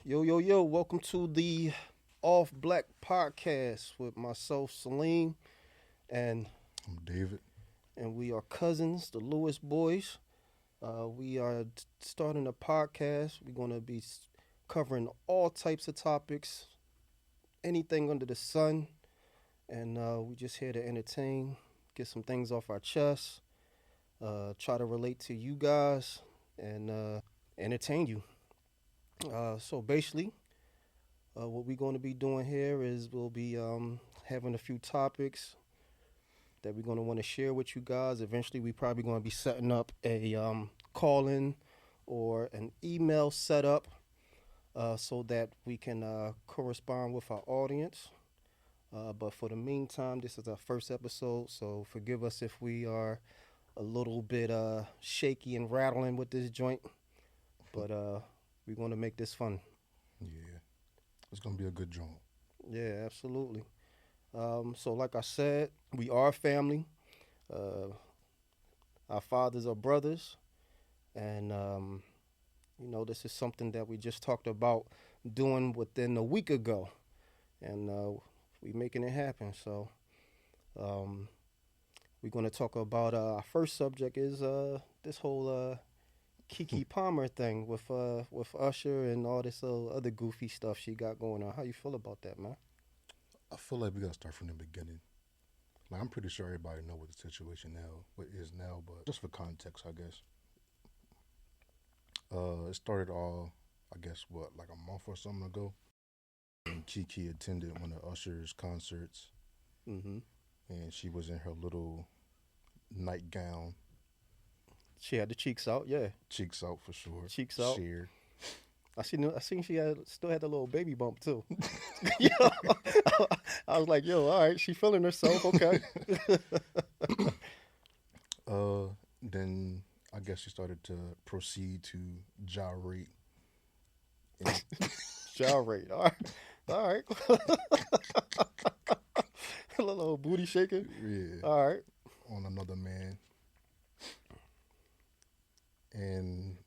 Yo, yo, yo, welcome to the Off Black Podcast with myself, Saalim, and I'm David. and we are cousins, the Lewis boys. We are starting a podcast. We're going to be covering all types of topics, anything under the sun, and we just here to entertain, get some things off our chest, try to relate to you guys, and entertain you. So basically, what we're going to be doing here is we'll be having a few topics that we're going to want to share with you guys. Eventually, we probably going to be setting up a call-in or an email setup so that we can correspond with our audience. But for the meantime, this is our first episode, so forgive us if we are a little bit shaky and rattling with this joint. But we're going to make this fun. Yeah, it's gonna be a good joint. Yeah, absolutely. So like I said, we are a family. Our fathers are brothers. And, this is something that we just talked about doing within a week ago. And we making it happen. So we're going to talk about our first subject is this whole Keke Palmer thing with Usher and all this other goofy stuff she got going on. How you feel about that, man? I feel like we gotta start from the beginning. Like I'm pretty sure everybody know what the situation is now, but just for context, I guess. It started all, I guess, like a month or something ago. And Keke attended one of Usher's concerts, Mm-hmm. and she was in her little nightgown, She had the cheeks out, yeah. cheeks out for sure, Cheeks out. sheer. I seen she still had the little baby bump too. Yo, I was like, yo, all right, she feeling herself, okay. Then I guess she started to proceed to gyrate. And Gyrate, all right. A little booty shaking, yeah, all right. on another man. And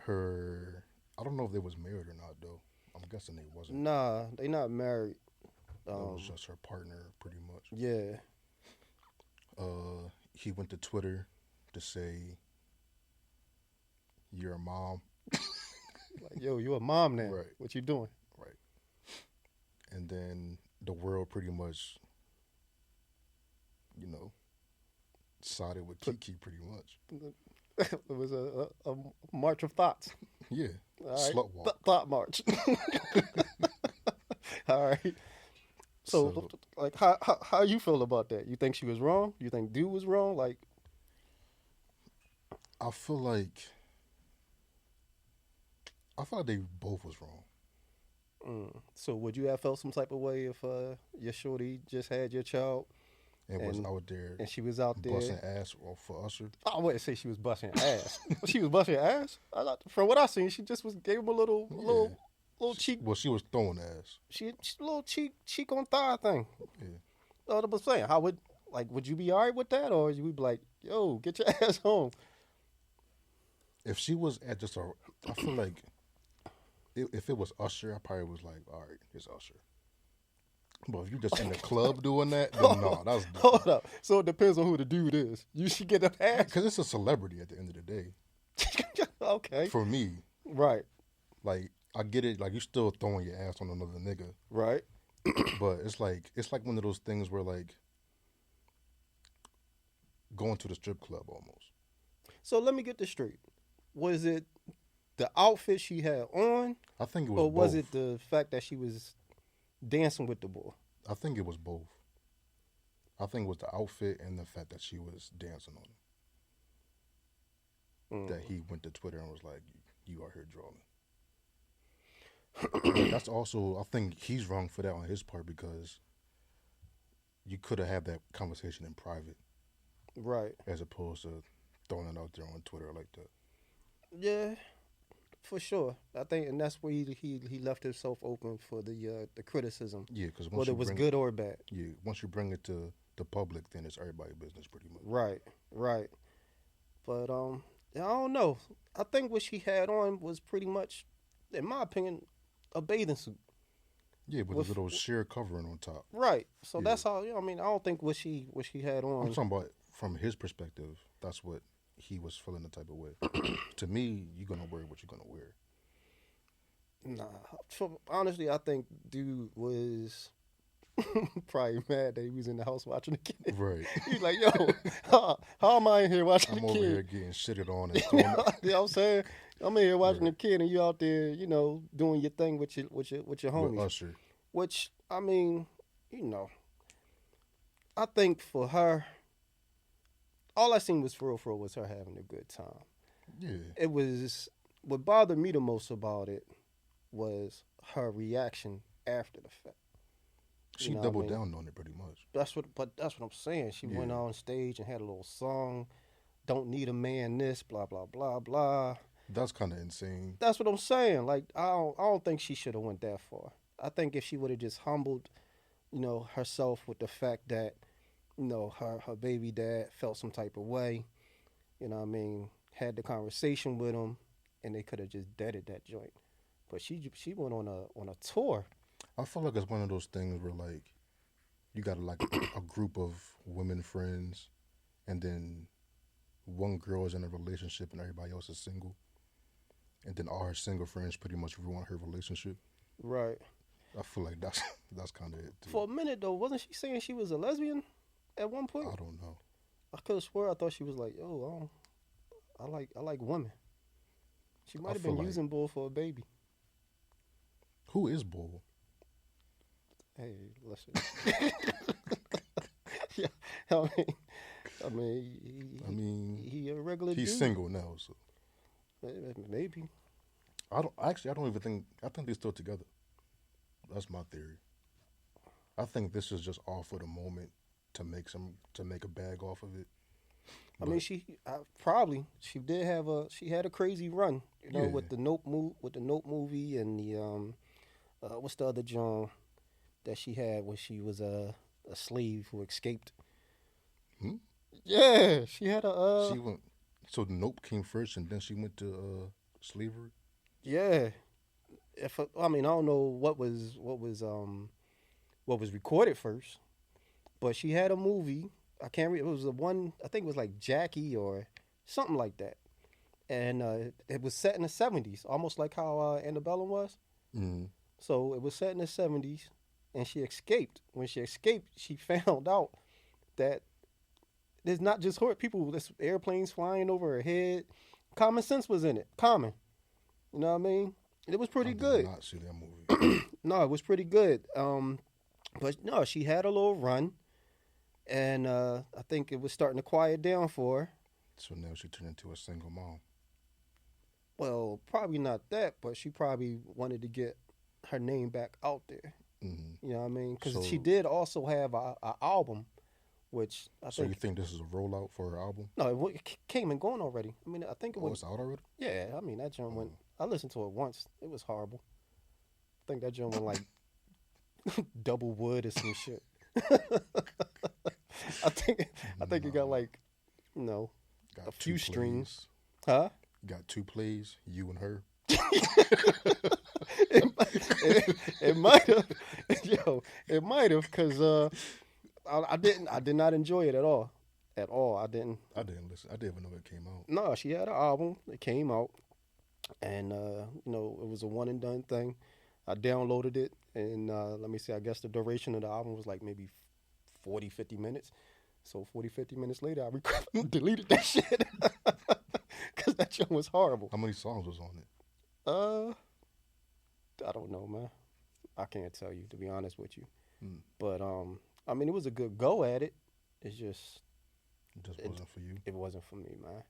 I don't know if they was married or not though. I'm guessing they wasn't. Nah, they not married. That was just her partner, pretty much. Yeah, He went to Twitter to say, "You're a mom," like, yo, you a mom now. Right. What you doing? right? And then the world pretty much, sided with Keke pretty much. It was a march of thoughts. Yeah, All right. slut walk. Thought march. All right. So, like, how you feel about that? You think she was wrong? You think dude was wrong? Like, I feel like they both was wrong. So would you have felt some type of way if your shorty just had your child And was out there and she was out there busting ass for Usher. I wouldn't say she was busting ass. She was busting ass. From what I seen, she just gave him a little cheek. Well, she was throwing ass. She a little cheek on thigh thing. Yeah. That's what I'm saying. Would you be all right with that, or would you be like, yo, get your ass home? If she was at I feel like if it was Usher, I probably was like, all right, it's Usher. But if you just in the club doing that, then no, that's different. Hold up. So it depends on who the dude is. You should get an ass. Because it's a celebrity at the end of the day. Okay. For me, Right. like I get it. Like you still throwing your ass on another nigga, Right. but it's like one of those things where like going to the strip club almost. So let me get this straight. Was it the outfit she had on, I think it was. or was both. it the fact that she was dancing with the boy? I think it was both. I think it was the outfit and the fact that she was dancing on him. That he went to Twitter and was like, "You are here drawing." That's also, I think he's wrong for that on his part because you could have had that conversation in private, Right. as opposed to throwing it out there on Twitter like that. Yeah, for sure. I think, and that's where he left himself open for the criticism, Yeah, because whether it was good or bad. Yeah, once you bring it to the public, then it's everybody's business pretty much. Right. But I don't know. I think what she had on was pretty much, in my opinion, a bathing suit. Yeah, with a little sheer covering on top. Right. So Yeah. that's how. I mean, I don't think what she had on. I'm talking about from his perspective. That's what he was feeling the type of way. To me, you're gonna wear what you're gonna wear. Nah. Honestly, I think dude was probably mad that he was in the house watching the kid. Right. He's like, yo, how am I in here watching I'm the over kid? here getting shitted on and You thrown know what I'm saying? I'm in here watching Right. the kid, and you out there, doing your thing with your homies. with Usher. Which I mean, I think for her, all I seen was for real was her having a good time. Yeah. It was what bothered me the most about it was her reaction after the fact. She doubled down on it pretty much. That's what I'm saying. She went on stage and had a little song. Don't need a man. This blah blah blah blah. That's kind of insane. That's what I'm saying. Like I don't think she should have went that far. I think if she would have just humbled, herself with the fact that, her baby dad felt some type of way, had the conversation with him, and they could have just deaded that joint. But she went on a tour. I feel like it's one of those things where like you got like a group of women friends, and then one girl is in a relationship and everybody else is single, and then all her single friends pretty much ruin her relationship. Right. I feel like that's kind of it too. For a minute though, wasn't she saying she was a lesbian at one point? I don't know. I could have swore I thought she was like, yo, I like women. She might have been using Bull for a baby. Who is Bull? Hey, listen. Yeah, I mean, he a regular dude. He's single now, so Maybe. I don't even think. I think they're still together. That's my theory. I think this is just all for the moment to make a bag off of it. I mean, she had a crazy run, with the Nope movie and the what's the other genre that she had when she was a slave who escaped. Yeah, she had a. She went. So the Nope came first, and then she went to slavery. Yeah, I don't know what was recorded first, but she had a movie. I can't read. It was the one. I think it was like Jackie or something like that, and it was set in the 70s, almost like how Antebellum was. Mm-hmm. So it was set in the 70s, and she escaped. When she escaped, she found out that there's not just people. There's airplanes flying over her head. Common Sense was in it. Common. You know what I mean? It was pretty good. I did not see that movie. No, it was pretty good. But no, she had a little run, and I think it was starting to quiet down for her. So now she turned into a single mom. Well, probably not that, but she probably wanted to get her name back out there. Mm-hmm. You know what I mean? Because she did also have a album, which I think. So you think this is a rollout for her album? No, it came and gone already. I mean, I think it went. It's out already? Yeah, I mean that joint went. I listened to it once. It was horrible. I think that joint went like double wood or some shit. I think it got like, a few strings. Huh? Got 2 plays, you and her. It might have, it might have, because I did not enjoy it at all. I didn't listen. I didn't even know it came out. No, she had an album. It came out, and it was a one and done thing. I downloaded it, and let me see. I guess the duration of the album was like maybe 40, 50 minutes. So 40, 50 minutes later, I deleted that shit because that shit was horrible. How many songs was on it? I don't know, man. I can't tell you, to be honest with you. But I mean, it was a good go at it. It's just. It wasn't for you. It wasn't for me, man.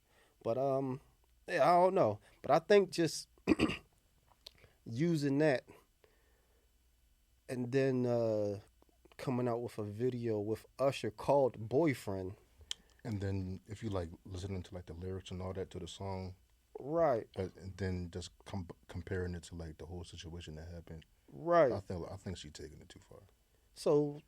But yeah, I don't know. But I think just using that and then coming out with a video with Usher called Boyfriend. And then if you like listening to like the lyrics and all that to the song. Right. And then just comparing it to like the whole situation that happened. Right. I think she's taking it too far. So,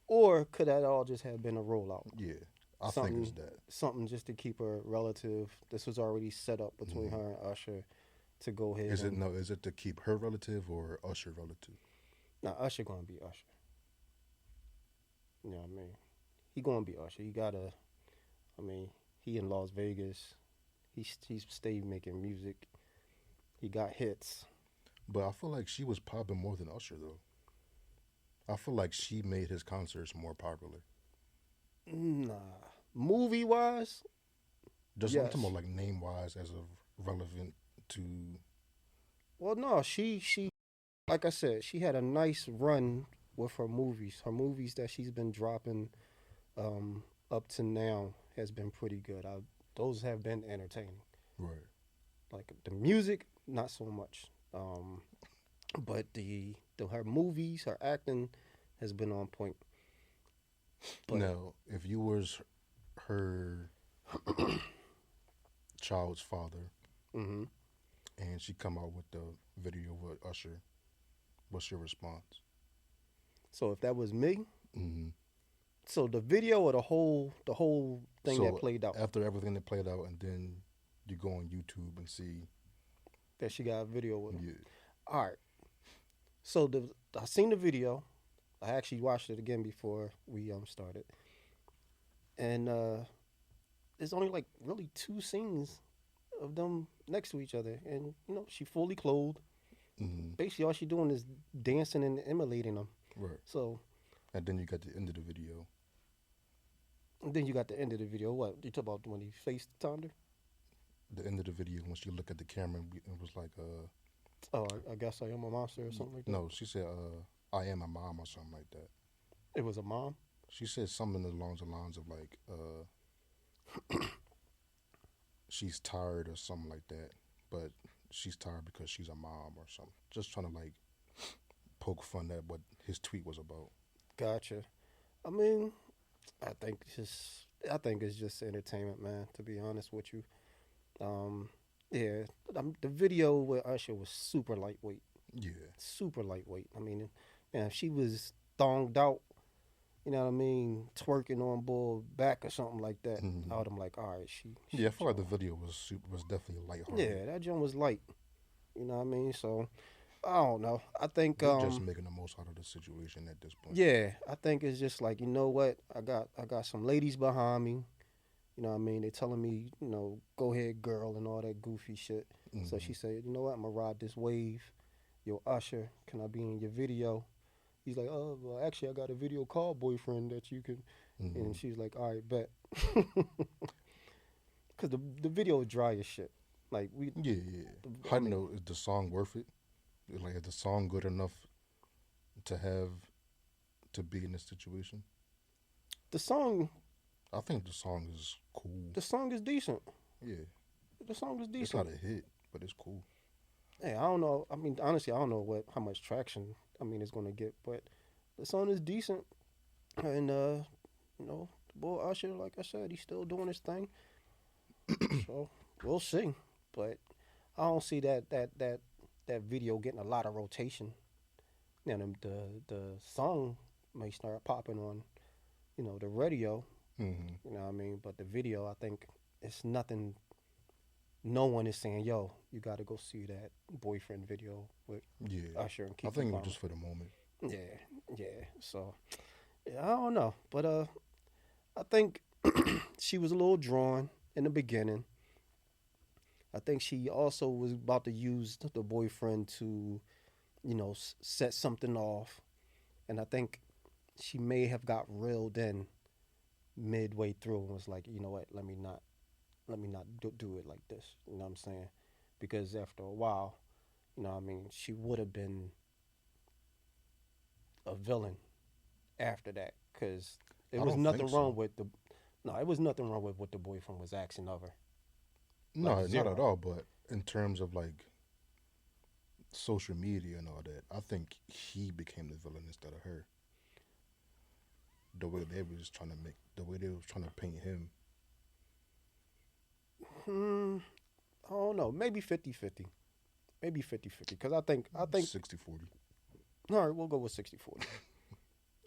or could that all just have been a rollout? Yeah. I think it's that. Something just to keep her relative. This was already set up between her and Usher. to go ahead. Is it no? Is it to keep her relative or Usher relative? Now Usher gonna be Usher. You know what I mean? He gonna be Usher. He gotta. I mean, he in Las Vegas. He's stayed making music. He got hits. But I feel like she was popping more than Usher though. I feel like she made his concerts more popular. Nah, movie wise, Just I'm yes. talking about like name wise as of relevant to. Well, no, she like I said, she had a nice run with her movies. Her movies that she's been dropping up to now has been pretty good. Those have been entertaining. Right. Like the music, not so much. But the her movies, her acting has been on point. But Now, if you was her child's father hmm and she come out with the video with Usher, what's your response? so if that was me, Mm-hmm. so the video or the whole thing that So played out after everything that played out, and then you go on YouTube and see, that she got a video with him. yeah, All right. So I seen the video. I actually watched it again before we started, and there's only like really two scenes of them next to each other, and she fully clothed. mm-hmm. Basically, all she doing is dancing and emulating them. Right. So And then you got the end of the video. then you got the end of the video. What you talk about when he FaceTimed her? The end of the video, once you look at the camera, it was like, Oh, I guess I am a monster or something like that. no, she said, I am a mom or something like that. It was a mom. She said something along the lines of like, she's tired or something like that, but she's tired because she's a mom or something. Just trying to like poke fun at what his tweet was about. Gotcha. I mean, I think it's just entertainment, man. To be honest with you, yeah, the video with Usher was super lightweight, Yeah. super lightweight. I mean, if she was thonged out, you know what I mean, twerking on bull back or something like that, Mhm. I would have like, all right, she Yeah, I feel like the video was definitely lighthearted. yeah, that joint was light. You know what I mean? So I don't know. I think They're just making the most out of the situation at this point. yeah, I think it's just like, you know what? I got some ladies behind me. You know what I mean? They telling me, go ahead, girl, and all that goofy shit. So she Mhm. said, you know what? I'm gonna ride this wave. Yo, Usher, can I be in your video? He's like, oh, well, actually, I got a video call boyfriend that you can. Mhm. And she's like, all right, bet. Cause the video is dry as shit. Like Yeah. How do you know, is the song worth it? Like, is the song good enough to have to be in this situation? the song, I think the song is cool. the song is decent. Yeah. The song is It's decent. not a hit, but it's cool. Hey, I don't know. I mean, honestly, I don't know how much traction it's gonna get, but the song is decent, and the boy Usher, like I said, he's still doing his thing. So we'll see, but I don't see that video getting a lot of rotation. Now the song may start popping on, the radio. Mm-hmm. You know what I mean? But the video, I think it's nothing. No one is saying, "Yo, you got to go see that boyfriend video with Yeah. Usher and Keke I think it Palmer." was just for the moment. Yeah, yeah. So, yeah, I don't know, but I think she was a little drawn in the beginning. I think she also was about to use the boyfriend to, set something off, and I think she may have got reeled in midway through and was like, you know what, let me not do it like this. You know what I'm saying? Because after a while, she would have been a villain after that. Because it I was don't nothing think wrong so. with the. No, it was nothing wrong with what the boyfriend was asking of her. No, Like not zero. at all. But in terms of like social media and all that, I think he became the villain instead of her. The way they was trying to paint him. I don't know. Maybe 50-50. Maybe 50-50. Because I think 60-40. all right, we'll go with 60-40.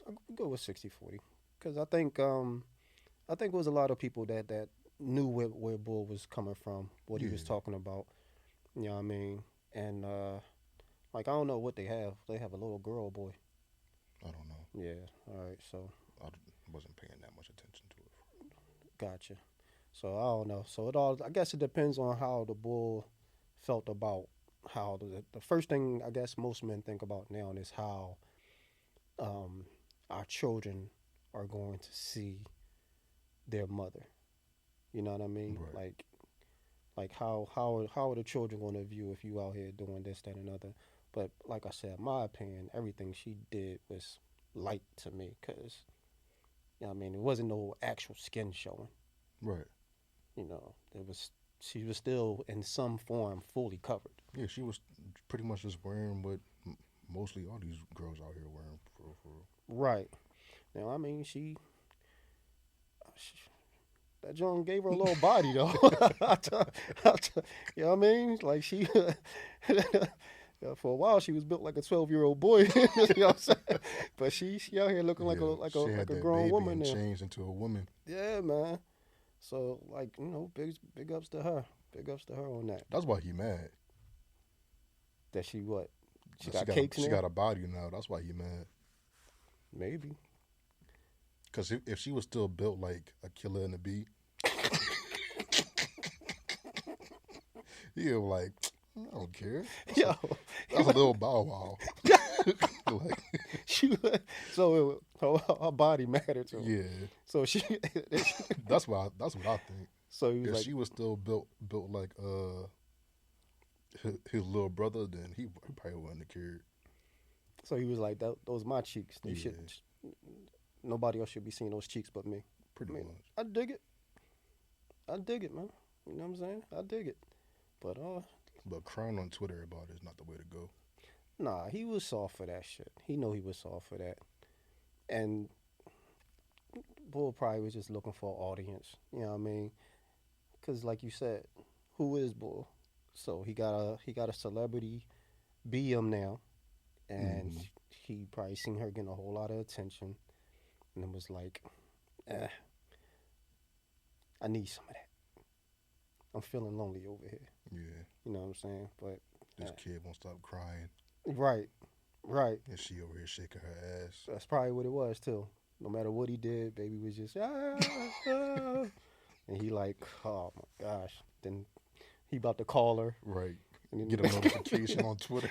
I'll go with 60-40. Because I think it was a lot of people that knew where Bull was coming from, what he was Yeah. talking about. You know what I mean? And like I don't know what they have. They have a little girl or boy. I don't know. Yeah. All right. So I wasn't paying that much attention to it. gotcha. So I don't know. So it all. I guess it depends on how the bull felt about how the first thing I guess most men think about now is how um, our children are going to see their mother. You know what I mean? Right. Like how are the children going to view if you out here doing this, that, and other? But like I said, my opinion, everything she did was light to me because you know what I mean it wasn't no actual skin showing. Right. You know, it was she was still in some form fully covered. Yeah, she was pretty much just wearing what mostly all these girls out here wearing for real. Right. Now I mean she that John gave her a little body though. You know what I mean? Like she, yeah, for a while she was built like a 12-year-old boy. You know what I'm saying? But she out here looking like Yeah, a she had that grown baby woman and now. changed into a woman. Yeah, man. So like big ups to her. Big ups to her on that. That's why he mad. That she what? She She got got cakes she now. got a body now. That's why he mad. Maybe. Because if she was still built like a Killer and a Bee, he'd like, I don't care. Yo, That's a little Bow Wow. Like, she so her body mattered to him. yeah, So she that's what I think. so he was If like she was still built like his little brother, then he probably wouldn't have cared. so he was like those my cheeks. They Yeah. should nobody else should be seeing those cheeks but me. Pretty I mean, much. I dig it. I dig it, man. You know what I'm saying? I dig it. But But crying on Twitter about it is not the way to go. nah, he was soft for that shit. He know he was soft for that. And Bull probably was just looking for an audience. You know what I mean? Cuz like you said, who is Bull? So he got a celebrity be him now and Mhm. he probably seen her getting a whole lot of attention and it was like, eh, I need some of that. I'm feeling lonely over here. Yeah. You know what I'm saying? But This kid won't stop crying, right, right. and she over here shaking her ass. That's probably what it was too. No matter what he did, baby was just and he like, oh my gosh. Then he about to call her. Right. And then Get a notification on Twitter.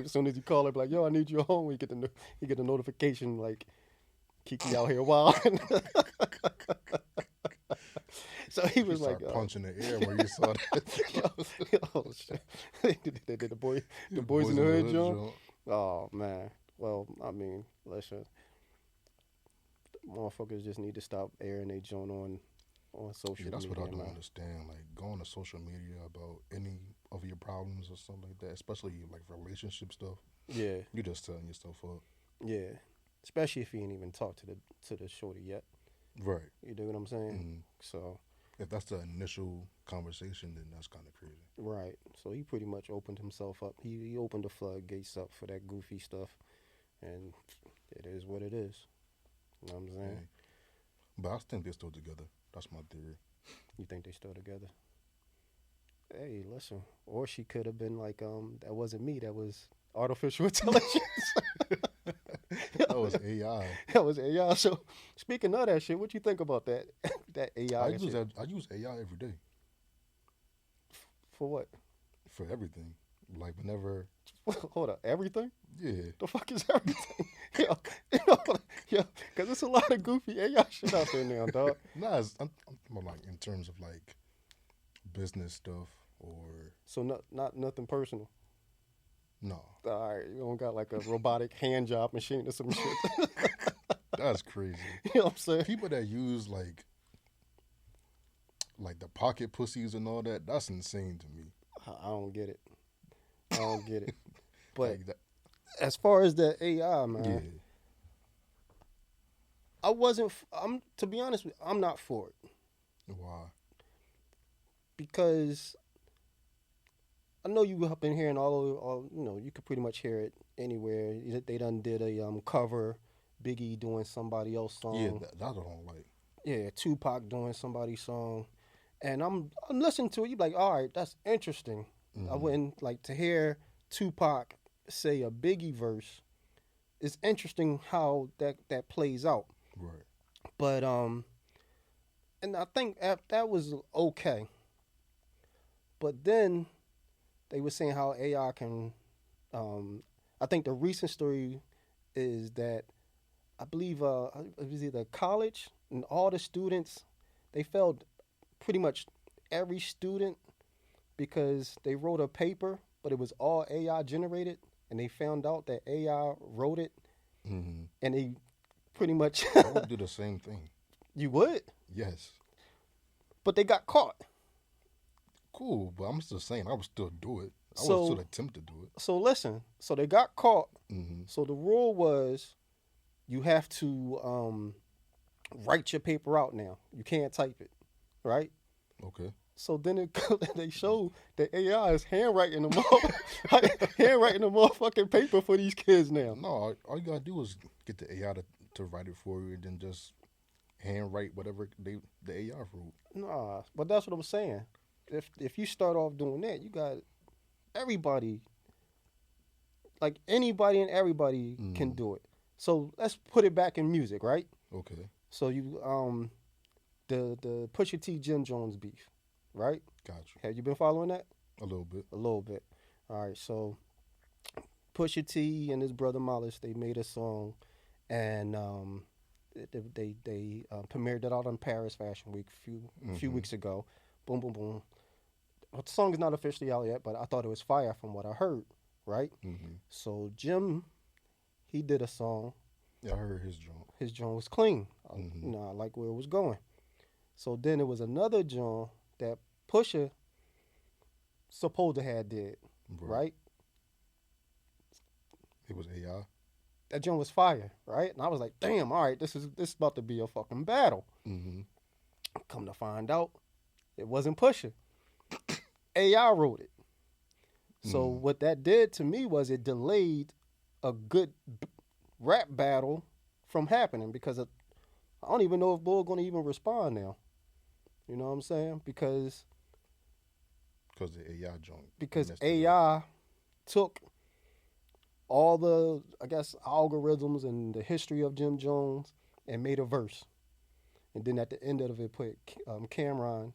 as soon as you call her, be like, yo, I need you home. He get the notification like, Keke out here wild. So he was like, punching the air where you saw that. oh shit. the boys in the hood, John. Oh man. Well, I mean, listen, motherfuckers just need to stop airing their joint on social Yeah, that's media. what I don't Man. understand. Like going to social media about any of your problems or something like that, especially like relationship stuff. Yeah, You just setting yourself up. yeah. Especially if you ain't even talked to the shorty yet. Right. You know what I'm saying? Mhm. So If that's the initial conversation, then that's kind of crazy. right. So he pretty much opened himself up. He opened the floodgates up for that goofy stuff, and it is what it is. You know what I'm saying? Yeah. But I think they're still together. That's my theory. You think they still together? Hey, listen. Or she could have been like, that wasn't me. That was artificial intelligence. That was AI. That was AI. So speaking of that shit, what you think about that? That AI. I use AI every day For what? for everything. Like whenever, Hold up, everything? yeah. The fuck is everything? Yeah, because there's a lot of goofy AI shit out there now, dog. Nah, I'm more like in terms of like business stuff or So not nothing personal. no. All right, you don't got like a robotic hand job machine or some shit. That's crazy. You know what I'm saying? People that use like the pocket pussies and all that, that's insane to me. I don't get it. I don't get it. But Like that, as far as the AI, man, yeah. I wasn't. I'm to be honest with you, I'm not for it Why? because I know you have been hearing all you know. You could pretty much hear it anywhere. They done did a cover, Biggie doing somebody else's song. Yeah, that I don't like. Yeah, Tupac doing somebody's song, and I'm listening to it. You be like, all right, that's interesting, I wouldn't like to hear Tupac say a Biggie verse. It's interesting how that plays out. Right. But and I think that was okay. But then they were saying how AI can. I think the recent story is that I believe it was either college and all the students they failed pretty much every student because they wrote a paper, but it was all AI generated, and they found out that AI wrote it, Mm-hmm. and they pretty much I would do the same thing. you would, Yes. but they got caught. Cool, but I'm still saying I would still do it. I would So still attempt to do it. so listen, so they got caught. Mm-hmm. So the rule was you have to write your paper out now. You can't type it, right? Okay. So then they showed that AI is handwriting the handwriting the motherfucking paper for these kids now. No, all you gotta do is get the AI to write it for you, and then just handwrite whatever the AI wrote. Nah, but that's what I'm saying. If you start off doing that, you got everybody, like anybody and everybody can do it. So let's put it back in music, right? Okay. So you the Pusha T Jim Jones beef, right? Gotcha. Have you been following that? A little bit. A little bit. All right, so Pusha T and his brother Mollis, they made a song, and they premiered it out on Paris Fashion Week a few weeks ago. Boom, boom, boom. The song is not officially out yet, but I thought it was fire from what I heard, right? Mm-hmm. So Jim, he did a song. Yeah, I heard his joint. His joint was clean. Mm-hmm. You know, I like where it was going. So then it was another joint that Pusha supposed to have did, right? It was AI. That joint was fire, right? And I was like, damn, all right, this is about to be a fucking battle. Mm-hmm. Come to find out, it wasn't Pusha. AI wrote it. So what that did to me was it delayed a good rap battle from happening because I don't even know if Bull going to even respond now. You know what I'm saying? Because the AI joint. Because AI took all the, I guess, algorithms and the history of Jim Jones and made a verse. And then at the end of it put Cameron,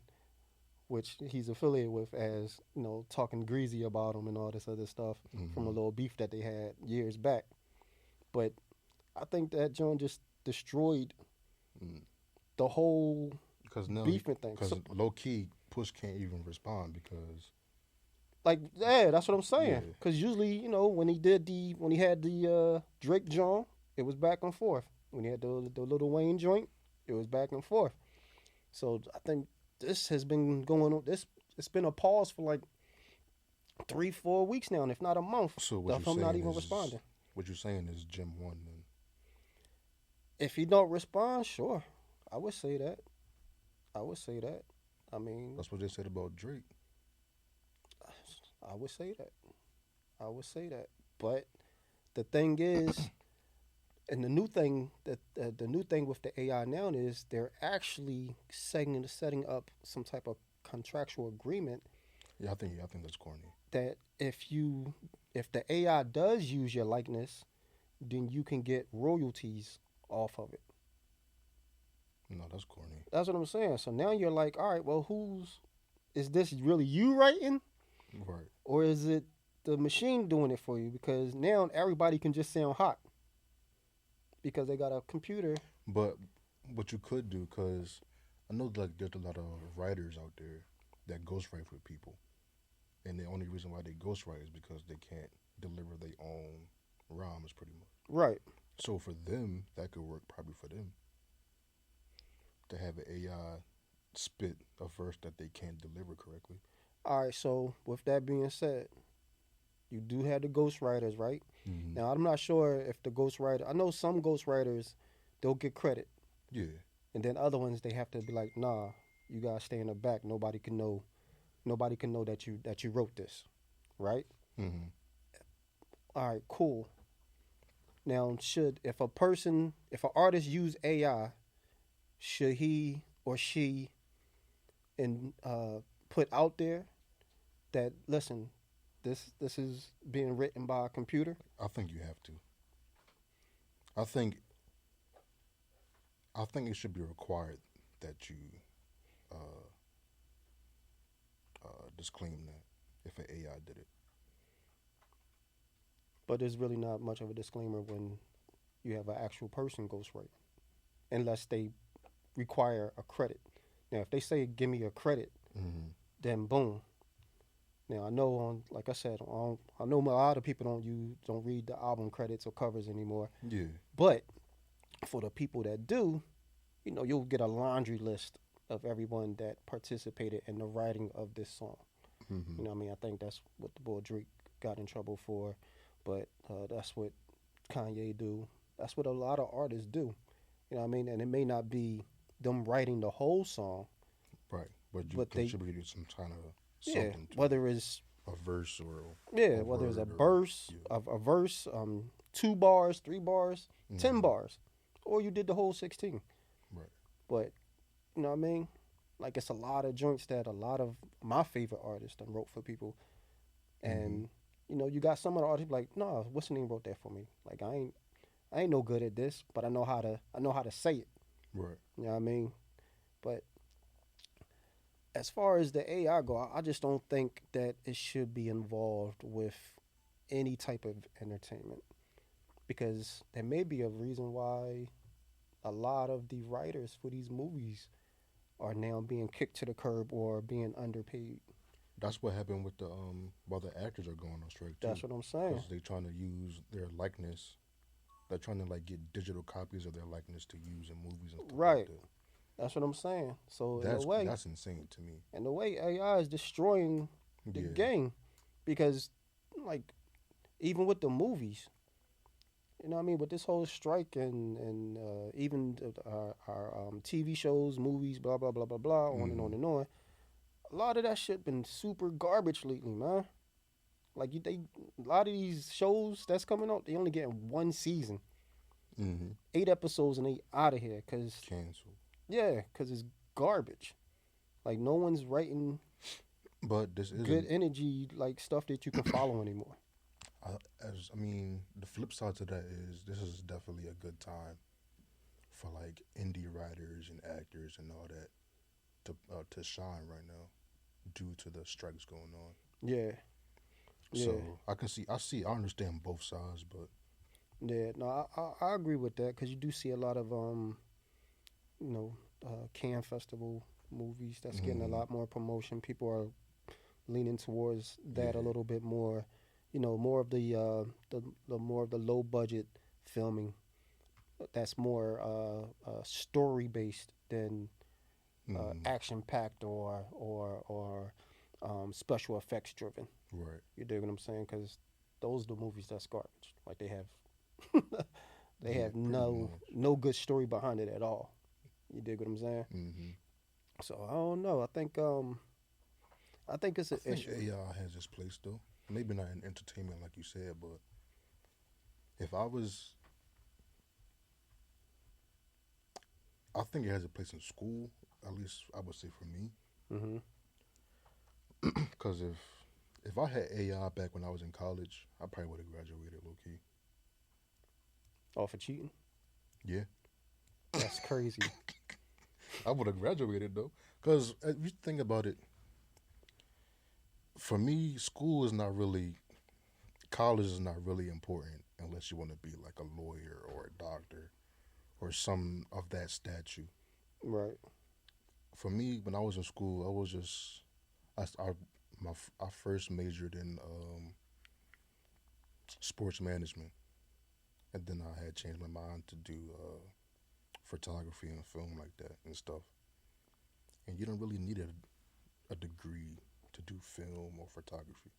which he's affiliated with, as, you know, talking greasy about him and all this other stuff from a little beef that they had years back. But I think that John just destroyed the whole beefing thing. Because low key, Push can't even respond because, like, yeah, that's what I'm saying. Because usually, you know, when he had the Drake John, it was back and forth. When he had the Lil Wayne joint, it was back and forth. So I think this has been going on. It's been a pause for like 3-4 weeks now, and if not a month. So what I'm not even responding. What you're saying is Jim won then? If he don't respond, sure, I would say that. I mean, that's what they said about Drake. I would say that. But the thing is, and the new thing with the AI now is they're actually setting up some type of contractual agreement. Yeah, I think that's corny. That if the AI does use your likeness, then you can get royalties off of it. No, that's corny. That's what I'm saying. So now you're like, all right, well, is this really you writing? Right. Or is it the machine doing it for you? Because now everybody can just sound hot because they got a computer. But what you could do, because I know like there's a lot of writers out there that ghostwrite for people, and the only reason why they ghostwrite is because they can't deliver their own rhymes, pretty much. Right. So for them, that could work probably for them to have an AI spit a verse that they can't deliver correctly. All right, so with that being said, you do have the ghostwriters, right? Mm-hmm. Now, I'm not sure if the ghostwriter, I know some ghostwriters, they'll get credit. Yeah. And then other ones, they have to be like, nah, you gotta stay in the back. Nobody can know that you wrote this, right? Mm-hmm. All right, cool. Now, if an artist use AI, should he or she put out there that listen, this is being written by a computer? I think you have to. I think I think it should be required that you uh, disclaim that if an AI did it. But there's really not much of a disclaimer when you have an actual person ghostwrite, unless they require a credit. Now, if they say give me a credit, Mm-hmm. then boom. Now I know on like I said, I know a lot of people don't read the album credits or covers anymore. Yeah. But for the people that do, you'll get a laundry list of everyone that participated in the writing of this song. Mm-hmm. What I mean? I think that's what the boy Drake got in trouble for, but that's what Kanye do. That's what a lot of artists do. You know what I mean? And it may not be them writing the whole song, Right. But you but they, contributed some kind of yeah, something to whether it's a verse or yeah, a whether it's a word or verse, yeah. a verse, 2 bars, 3 bars, Mm-hmm. 10 bars, or you did the whole 16. Right. But you know what I mean? Like it's a lot of joints that a lot of my favorite artists done wrote for people, Mm-hmm. and you got some of the artists like, nah, what's the name wrote that for me? Like I ain't no good at this, but I know how to say it. Right. You know what I mean? But as far as the AI go, I just don't think that it should be involved with any type of entertainment because there may be a reason why a lot of the writers for these movies are now being kicked to the curb or being underpaid. That's what happened with the while the actors are going on strike too, That's what I'm saying. because they trying to use their likeness. They're trying to like get digital copies of their likeness to use in movies and stuff like Right. that. That's what I'm saying. So That's insane to me. in a way, AI is destroying the Yeah. game because, like, even with the movies, you know what I mean? With this whole strike and even our TV shows, movies, blah, blah, blah, blah, blah, on and Mm-hmm. on and on, a lot of that shit been super garbage lately, man. Like, a lot of these shows that's coming out, they only getting 1 season, Mm-hmm. 8 episodes, and they out of here. Cancel. Cause it's garbage. Like, no one's writing But this good isn't. energy, like, stuff that you can follow anymore. As I mean, the flip side to that is this is definitely a good time for like indie writers and actors and all that to shine right now due to the strikes going on. Yeah. Yeah. So I understand both sides, but Yeah, no, I agree with that because you do see a lot of you know, Cannes Festival movies that's getting a mm-hmm. lot more promotion. People are leaning towards that a Yeah, little bit more. More of the more of the low budget filming that's more story based than mm-hmm. action packed or special effects driven. Right, You dig what I'm saying? Because those are the movies that's garbage. Like they have they yeah, have pretty no much. no good story behind it at all. You dig what I'm saying? Mm-hmm. So I don't know. I think it's I an think issue. AI has its place though. Maybe not in entertainment like you said, but if I was, I think it has a place in school. At least I would say for me, Hmm. because if I had AI back when I was in college, I probably would have graduated low key. Oh, for cheating? Yeah, That's crazy. I would have graduated though. Because if you think about it, for me, school is not really, college is not really important unless you want to be like a lawyer or a doctor or some of that statue. Right. For me, when I was in school, I was just, I, I first majored in sports management. And then I had changed my mind to do photography and film like that and stuff. And you don't really need a degree to do film or photography.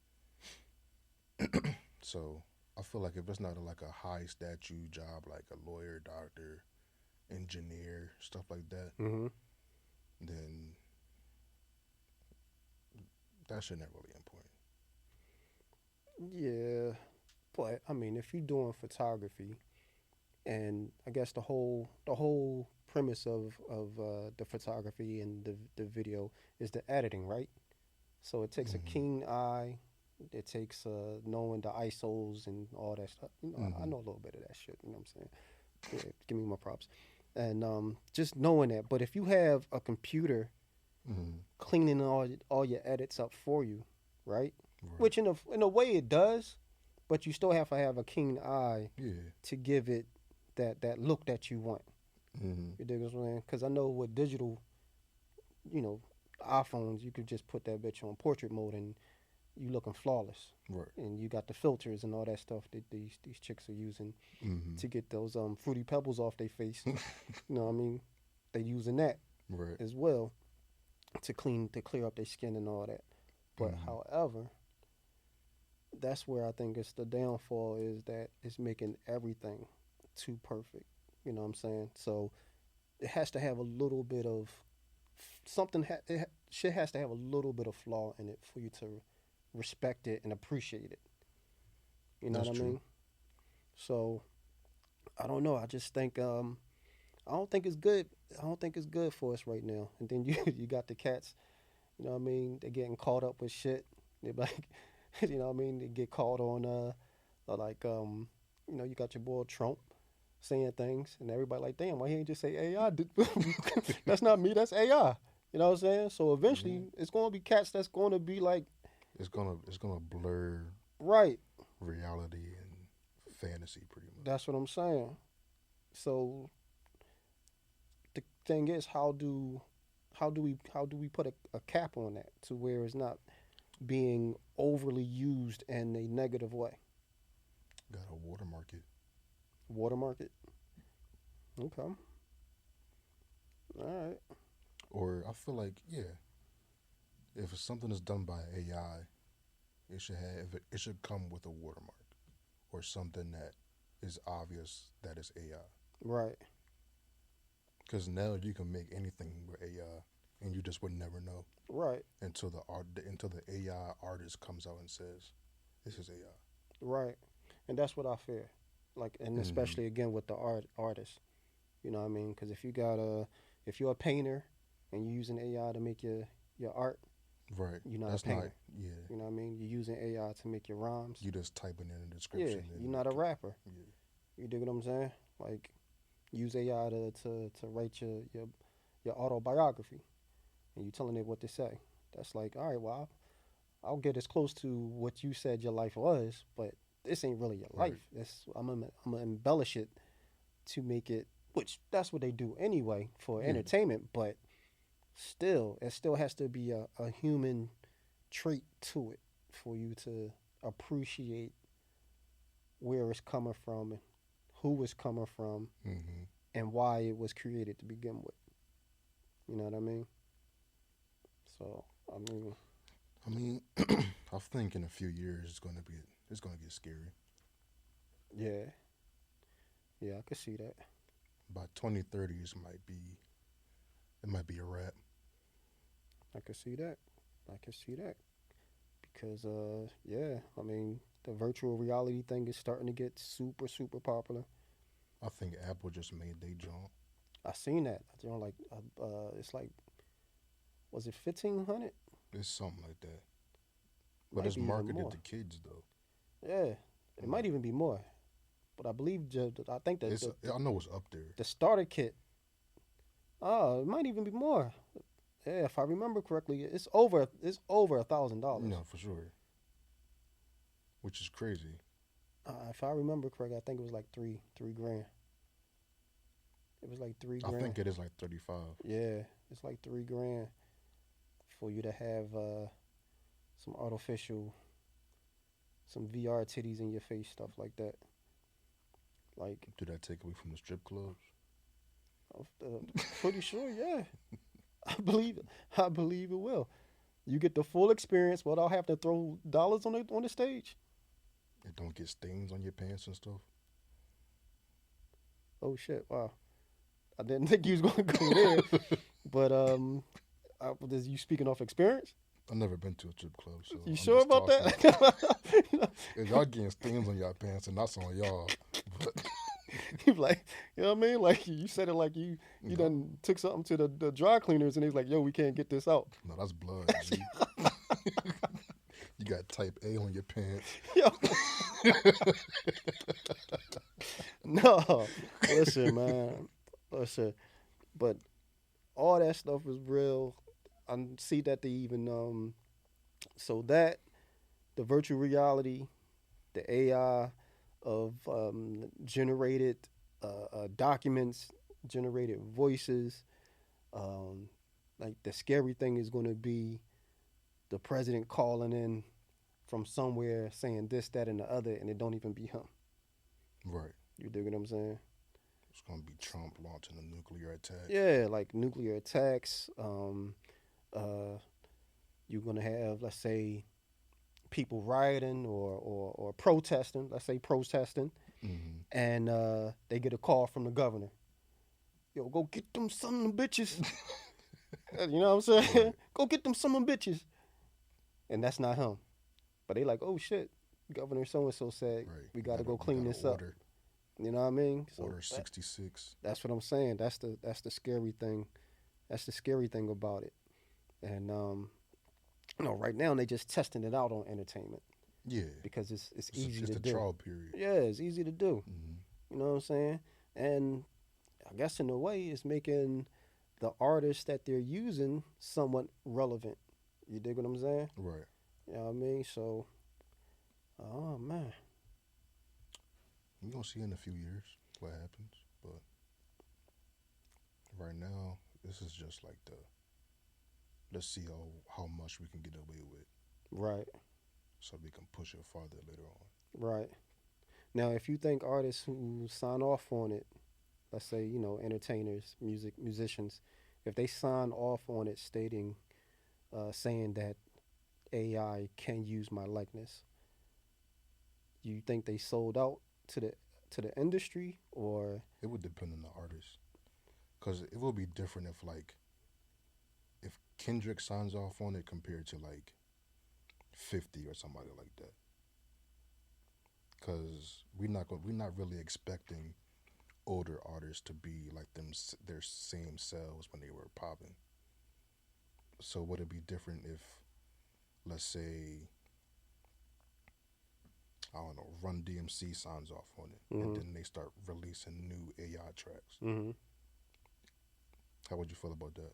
So I feel like if it's not like a high statue job like a lawyer, doctor, engineer, stuff like that, Hmm. then that shit not really important. Yeah, but I mean, if you're doing photography, and I guess the whole premise of the photography and the video is the editing, right? So it takes a keen eye. It takes knowing the ISOs and all that stuff. I know a little bit of that shit. You know what I'm saying? Yeah, give me my props. And just knowing that. But if you have a computer cleaning all your edits up for you, right? Which in a way it does, but you still have to have a keen eye to give it that look that you want. You dig what I'm saying? Because I know with digital, iPhones, you could just put that bitch on portrait mode and you looking flawless. Right. And you got the filters and all that stuff that these chicks are using to get those fruity pebbles off their face. You know what I mean? They using that as well to clear up their skin and all that. But however, that's where I think it's the downfall is that it's making everything too perfect. You know what I'm saying? So it has to have a little bit of something. Shit has to have a little bit of flaw in it for you to respect it and appreciate it. You know what I mean? So I don't know. I just think I don't think it's good. I don't think it's good for us right now. And then you got the cats. You know what I mean? They're getting caught up with shit. They're like, you know what I mean? They get caught on you got your boy Trump saying things, and everybody like, damn, why he ain't just say AI? That's not me. That's AI. You know what I'm saying? So eventually, it's gonna be cats that's gonna be like, it's gonna blur reality and fantasy pretty much. That's what I'm saying. So the thing is, how do we put a cap on that to where it's not being overly used in a negative way? Got a watermark it. Watermark it? Okay. All right. Or I feel like, if something is done by AI, it should come with a watermark or something that is obvious that it's AI. Right. Because now you can make anything with AI, and you just would never know. Right. Until the AI artist comes out and says, "This is AI." Right. And that's what I fear. Like, and especially again with the artist. You know what I mean? Because if you're a painter and you're using AI to make your art, right? You're not that's a painter. You know what I mean? You're using AI to make your rhymes. You just typing in a description. Yeah. You're not a rapper. Yeah. You dig what I'm saying? Like, use AI to write your autobiography, and you telling it what to say. That's like, all right, well, I'll get as close to what you said your life was, but this ain't really your life. I'm gonna embellish it to make it, which that's what they do anyway for entertainment. But still, it still has to be a human trait to it for you to appreciate where it's coming from, and who it's coming from, and why it was created to begin with. You know what I mean? So I mean, I think in a few years it's gonna get scary. Yeah, I can see that. By 2030, it might be a wrap. I can see that. Because I mean, the virtual reality thing is starting to get super, super popular. I think Apple just made their jump. I seen that. Like, it's like, was it 1,500? It's something like that. But it's marketed to kids though. Yeah, it might even be more. But I believe I think that I know it's up there. The starter kit. Oh, it might even be more. Yeah, if I remember correctly, it's over $1,000. No, for sure. Which is crazy. If I remember correctly, I think it was like $3 grand. It was like $3 grand. I think it is like 35. Yeah, it's like $3 grand for you to have some artificial, some VR titties in your face, stuff like that. Like, do that take away from the strip clubs? Pretty sure, yeah. I believe it will. You get the full experience without having to throw dollars on the stage. It don't get stains on your pants and stuff. Oh shit! Wow, I didn't think you was going to go there. But is you speaking off experience? I've never been to a strip club, so you sure about that? If y'all getting stains on y'all pants, and that's on y'all. But you like, you know what I mean? Like, you said it like you done took something to the dry cleaners, and he's like, yo, we can't get this out. No, that's blood. You got type A on your pants. Yo. No. Listen, man. Listen. But all that stuff is real. I see that they even so that the virtual reality, the AI of generated documents, generated voices. Like the scary thing is going to be the president calling in from somewhere saying this, that, and the other, and it don't even be him. Right. You dig what I'm saying? It's gonna be Trump launching a nuclear attack. Yeah, like nuclear attacks. You're gonna have, let's say, people rioting or protesting. Let's say protesting, Mm-hmm. and they get a call from the governor. Yo, go get them son of them bitches. You know what I'm saying? Right. Go get them son of them bitches. And that's not him. But they like, oh shit, Governor so and so said we gotta go clean this up. You know what I mean? So order 66. That's what I'm saying. That's the scary thing. That's the scary thing about it. And right now they just testing it out on entertainment. Yeah. Because it's easy to do. It's the trial period. Yeah, it's easy to do. Mm-hmm. You know what I'm saying? And I guess in a way it's making the artists that they're using somewhat relevant. You dig what I'm saying? Right. You know what I mean? So, oh man. We're gonna see in a few years what happens, but right now this is just like let's see how much we can get away with. Right. So we can push it farther later on. Right. Now, if you think artists who sign off on it, let's say, entertainers, musicians, if they sign off on it stating, saying that AI can use my likeness, do you think they sold out to the industry, or it would depend on the artist, because it will be different if Kendrick signs off on it compared to like 50 or somebody like that, because we're not really expecting older artists to be like their same selves when they were popping. So would it be different if, let's say, I don't know, Run DMC signs off on it, and then they start releasing new AI tracks? Mm-hmm. How would you feel about that?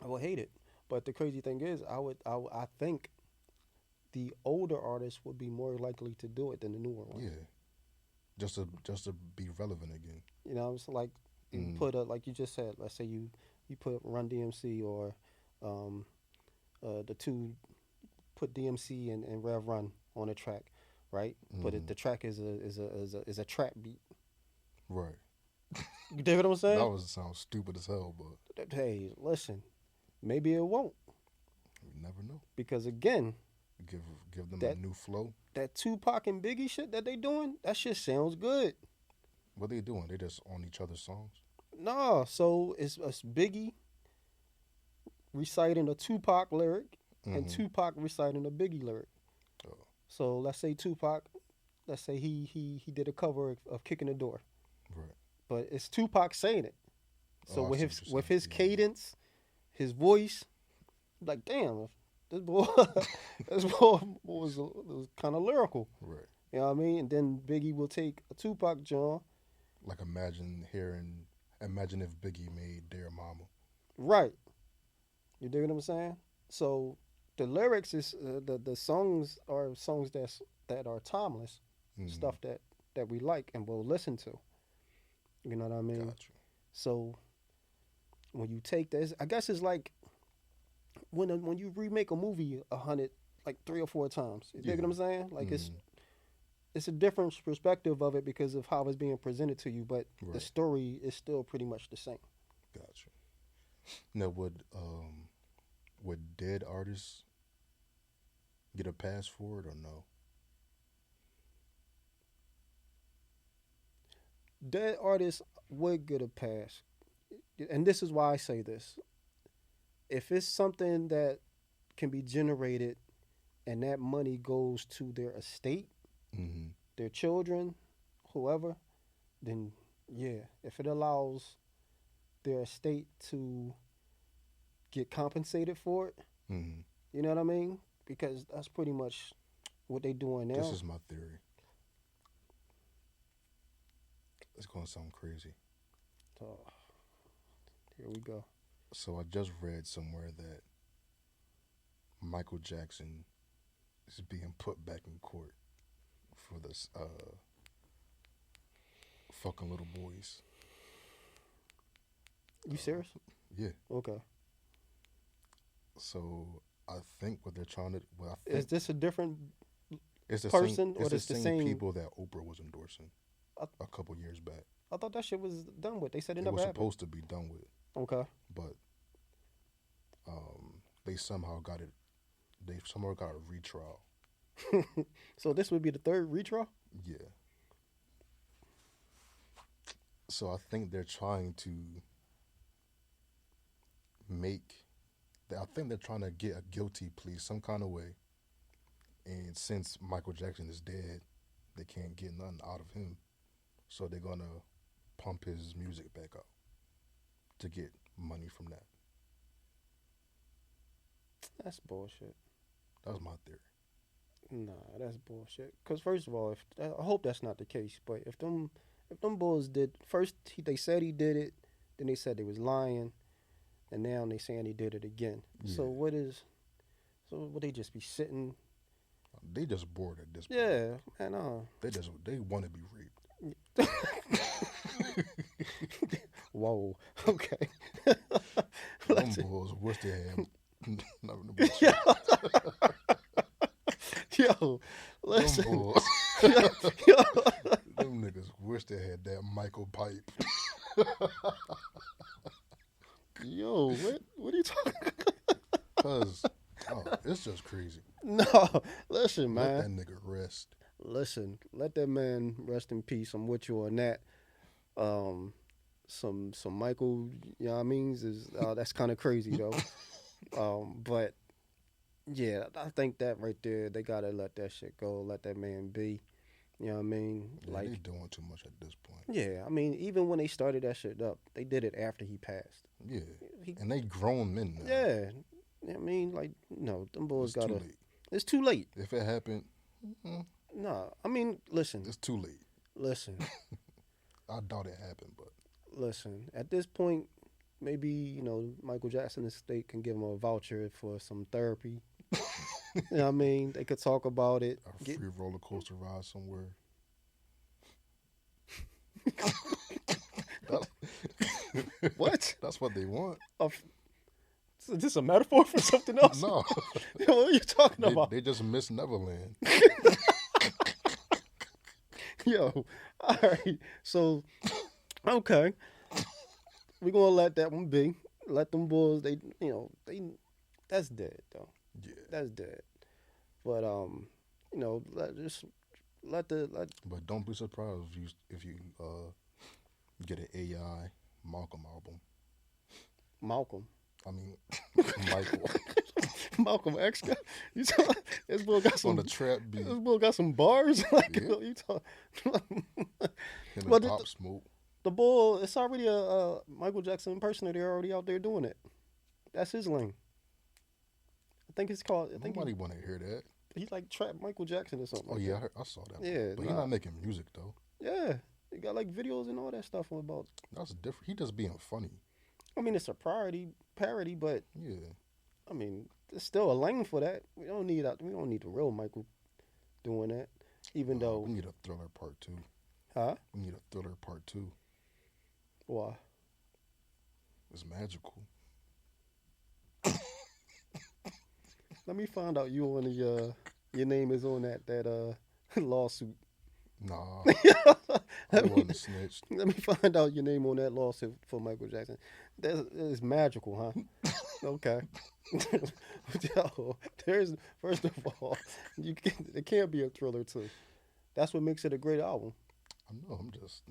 I would hate it. But the crazy thing is, I think the older artists would be more likely to do it than the newer ones. Yeah, just to be relevant again. You know, it's like you put like you just said. Let's say you put Run DMC or the two put DMC and Rev Run on a track, right? But the track is a trap beat. Right. You dig what I'm saying? That would sound stupid as hell, but hey, listen, maybe it won't. You never know. Because again, give them a new flow. That Tupac and Biggie shit that they doing, that shit sounds good. What they doing? They just on each other's songs? No, so it's Biggie reciting a Tupac lyric and Tupac reciting a Biggie lyric. Oh. So let's say Tupac, he did a cover of Kicking the Door. Right. But it's Tupac saying it. So with his cadence, his voice, like damn, this boy was kind of lyrical. Right. You know what I mean? And then Biggie will take a Tupac John. Like imagine if Biggie made Dear Mama. Right. You dig what I'm saying? So the lyrics is the songs are songs that are timeless, stuff that we like and will listen to. You know what I mean? Gotcha. So when you take this, I guess it's like when you remake a movie 3 or 4 times. You dig what I'm saying? Like it's a different perspective of it because of how it's being presented to you, but the story is still pretty much the same. Gotcha. Now, would dead artists get a pass for it or no? Dead artists would get a pass. And this is why I say this. If it's something that can be generated and that money goes to their estate, their children, whoever, then yeah. If it allows their estate to get compensated for it, you know what I mean? because that's pretty much what they doing now. This is my theory. It's gonna sound crazy. So, here we go. So I just read somewhere that Michael Jackson is being put back in court for this fucking little boys. You serious? Yeah. Okay. So I think what they're trying to. Well, I think Is this a different it's the person same, or it's it's the the same same? people that Oprah was endorsing I, a couple years back. I thought that shit was done with. They said it It never was happened. supposed to be done with, Okay. but they somehow got it. They somehow got a retrial. So this would be the third retrial? Yeah. So I think they're trying to I think they're trying to get a guilty plea some kind of way. And since Michael Jackson is dead, they can't get nothing out of him. So they're going to pump his music back up to get money from that. That's bullshit. That was my theory. Nah, that's bullshit. Cause first of all, I hope that's not the case. But if them bulls did first, they said he did it. Then they said they was lying, and now they saying he did it again. Yeah. So what is? So would they just be sitting? They just bored at this point. Yeah, man. They want to be raped. Whoa. Okay. Them boys wish they had nothing to be Yo, listen. Them boys. Yo. Them niggas wish they had that Michael pipe. Yo, what are you talking? Cause it's just crazy. No, listen, man. Let that nigga rest. Listen, let that man rest in peace. I'm with you on that. Some Michael, you know what I mean? That's kind of crazy though. But yeah, I think that right there, they gotta let that shit go. Let that man be. You know what I mean? Yeah, like they doing too much at this point. Yeah, I mean, even when they started that shit up, they did it after he passed. Yeah, and they grown men now. Yeah, you know what I mean, like them boys it's gotta. Too late. It's too late. If it happened, Nah, I mean, listen. It's too late. Listen. I doubt it happened, but listen. At this point, maybe Michael Jackson estate can give him a voucher for some therapy. You know what I mean? They could talk about it. A free roller coaster ride somewhere. What? That's what they want. Is this a metaphor for something else? No. What are you talking about? They just miss Neverland. Yo, all right. So, okay. We're going to let that one be. Let them boys, that's dead, though. Yeah. That's dead. But, let But don't be surprised if you get an AI Malcolm album. Malcolm. I mean, Michael. Malcolm X. You talk, this boy got some on the trap beat. This boy got some bars. Like Yeah. you talk. Him Well, and Pop Smoke. The bull, it's already a Michael Jackson impersonator. They're already out there doing it. That's his lane. I think it's called. Nobody want to hear that. He's like trap Michael Jackson or something. Oh like yeah, that. I saw that. Yeah, But he's not making music though. Yeah, he got like videos and all that stuff about. That's different. He just being funny. I mean, it's a parody, but Yeah. I mean, there's still a lane for that. We don't need the real Michael doing that. Even though we need a Thriller part 2. Huh? We need a Thriller part 2. Why? It's magical. Let me find out you on the your name is on that lawsuit. Nah. I wasn't snitched. Let me find out your name on that lawsuit for Michael Jackson. That is magical, huh? Okay. Yo, there's first of all, it can't be a Thriller 2. That's what makes it a great album. I know. I'm just.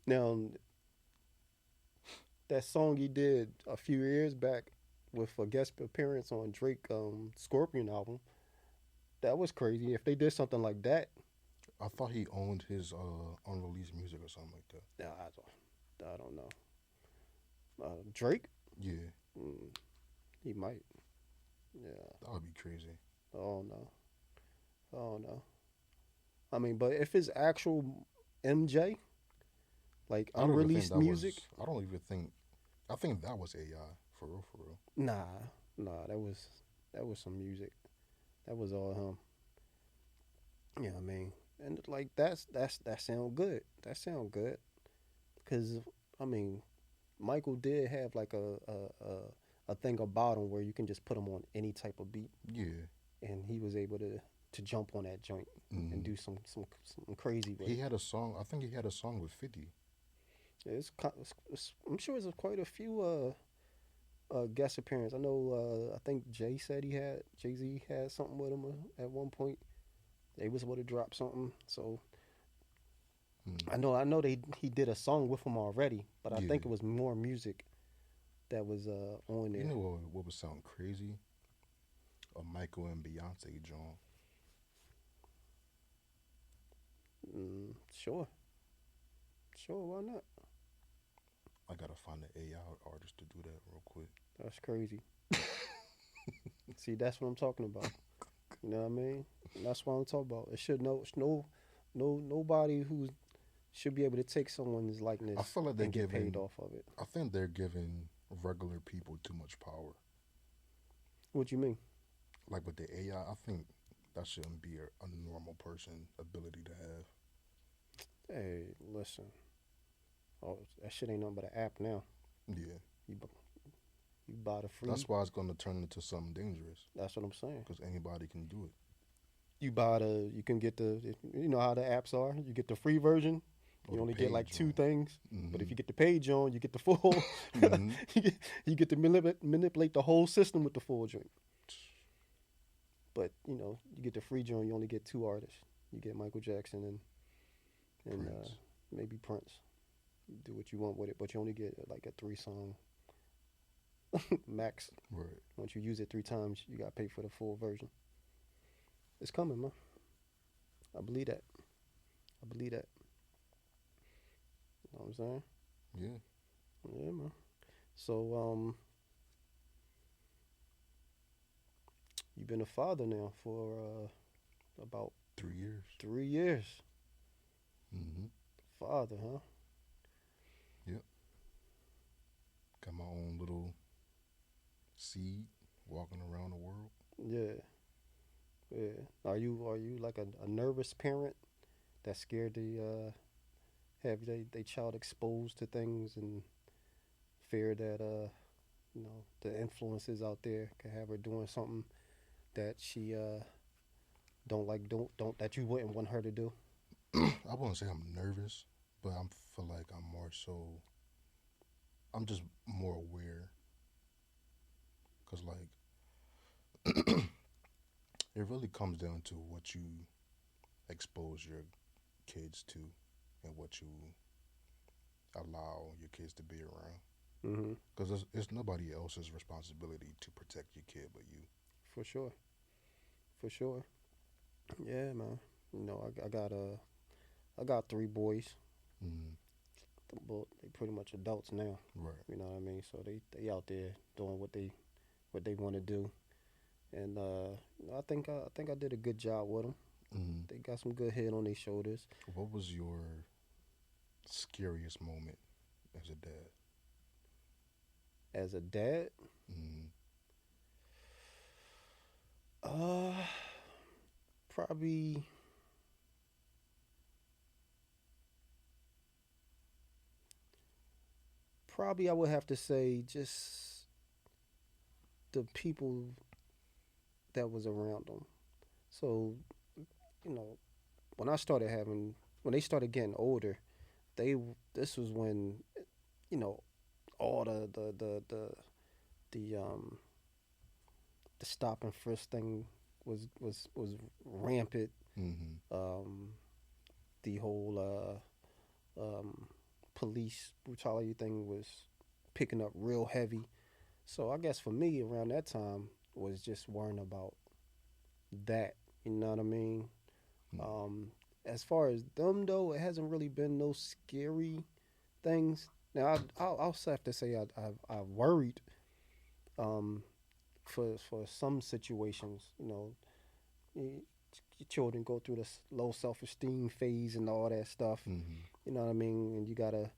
Now, that song he did a few years back with a guest appearance on Drake Scorpion album, that was crazy. If they did something like that, I thought he owned his unreleased music or something like that. I don't know. Drake? Yeah. Mm, he might. Yeah. That would be crazy. Oh no. Oh no. I mean, but if it's actual MJ, like I don't even think unreleased that music, was. I don't even think. I think that was AI for real. For real. nah, nah, that was some music. That was all him. Yeah, I mean, and like that sound good. That sound good. Cause I mean, Michael did have like a thing about him where you can just put him on any type of beat, Yeah. and he was able to jump on that joint and Hmm. do some crazy with He it. had a song. I think he had a song with 50. Yeah, I'm sure there's quite a few guest appearance. I know. I think Jay Z had something with him at one point. They was able to drop something. So Mm. I know he did a song with him already, but I think Yeah. it was more music that was on You there. know what would sound crazy? A Michael and Beyonce joint. Sure, sure, why not? I gotta find an AI artist to do that real quick. That's crazy. See, that's what I'm talking about. You know what I mean? And that's what I'm talking about. It should nobody who should be able to take someone's I likeness feel like they're and get paid giving. off of it. I think they're giving regular people too much power. What you mean? Like with the AI, I think that shouldn't be a normal person ability to have. Hey, listen. Oh, that shit ain't nothing but an app now. Yeah. You you buy the free. That's why it's gonna turn into something dangerous That's what I'm saying. because anybody can do it. You can get you know how the apps are. You get the free version. Or You the only get like page two on. things. But if Mm-hmm. you get the page on, you get the full. Mm-hmm. You get to manipulate the whole system with the full joint. But you get the free joint. You only get two artists. You get Michael Jackson and Prince. maybe Prince. You do what you want with it, but you only get like a 3 song max. Right. Once you use it 3 times, you got to pay for the full version. It's coming, man. I believe that. I believe that. You know what I'm saying? Yeah. Yeah, man. So, you've been a father now for about 3 years. 3 years. Mm-hmm. Father, huh? Yep. Got my own little seed walking around the world. Yeah, yeah. Are you like a nervous parent that's scared to have they child exposed to things and fear that the influences out there could have her doing something that she don't that you wouldn't want her to do? I wouldn't say I'm nervous, but I feel like I'm more so. I'm just more aware because like it really comes down to what you expose your kids to and what you allow your kids to be around. Mm-hmm. Because it's nobody else's responsibility to protect your kid but you. For sure, for sure. Yeah, man. I got 3 boys. Mm-hmm. But they pretty much adults now. Right. You know what I mean? So they out there doing what they want to do, and I think I did a good job with them. Mm-hmm. They got some good head on their shoulders. What was your scariest moment as a dad? As a dad, Mm-hmm. uh, probably probably I would have to say just the people that was around them. So you know when I started having when they started getting older, they this was when you know all the the stop and frisk thing was rampant. Mm-hmm. Um, the whole police brutality thing was picking up real heavy. So I guess for me around that time was just worrying about that. You know what I mean? Um, as far as them though, it hasn't really been no scary things. Now I'll have to say I worried. um, for some situations, y- your children go through this low self-esteem phase and all that stuff. Mm-hmm. You know what I mean? And you gotta,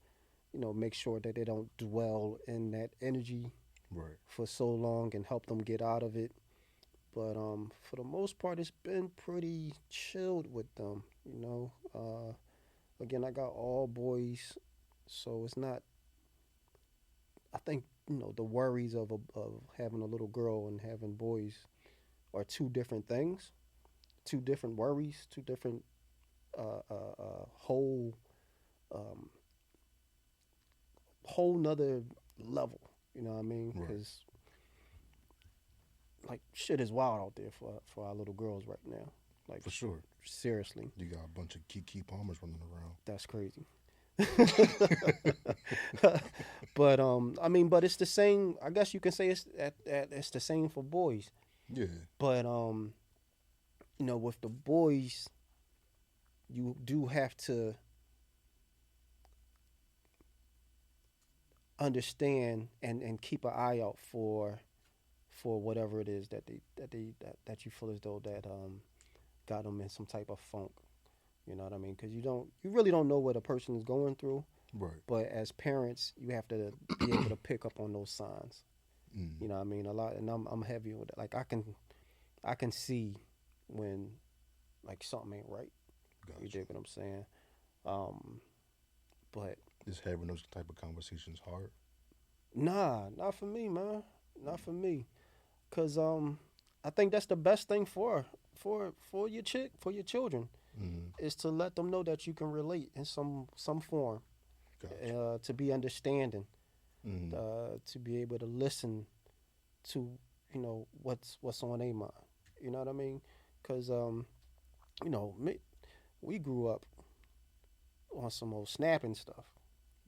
make sure that they don't dwell in that energy Right. for so long and help them get out of it. But for the most part, it's been pretty chilled with them. Again, I got all boys, so it's not. I think the worries of having a little girl and having boys are two different things, two different worries, two different whole um, whole nother level. You know what I mean? Right. Because like shit is wild out there for our little girls right now. Like For sure. seriously, You got a bunch of Keke Palmers running around. that's crazy. But I mean, but it's the same. I guess you can say it's the same for boys. Yeah. But with the boys, you do have to understand and keep an eye out for whatever it is that you feel as though that got them in some type of funk. You know what I mean? Because you really don't know what a person is going through. Right. But as parents, you have to be able to pick up on those signs. Mm. You know what I mean? A lot, and I'm heavy with it. Like I can see when like something ain't right. Gotcha. You dig what I'm saying? But Is having those type of conversations hard? nah, not for me, man. Not for me. Cause I think that's the best thing for your for your children Mm. is to let them know that you can relate in some form, Gotcha. to be understanding, Mm. to be able to listen to what's on their mind. You know what I mean? Cause we grew up on some old snapping stuff.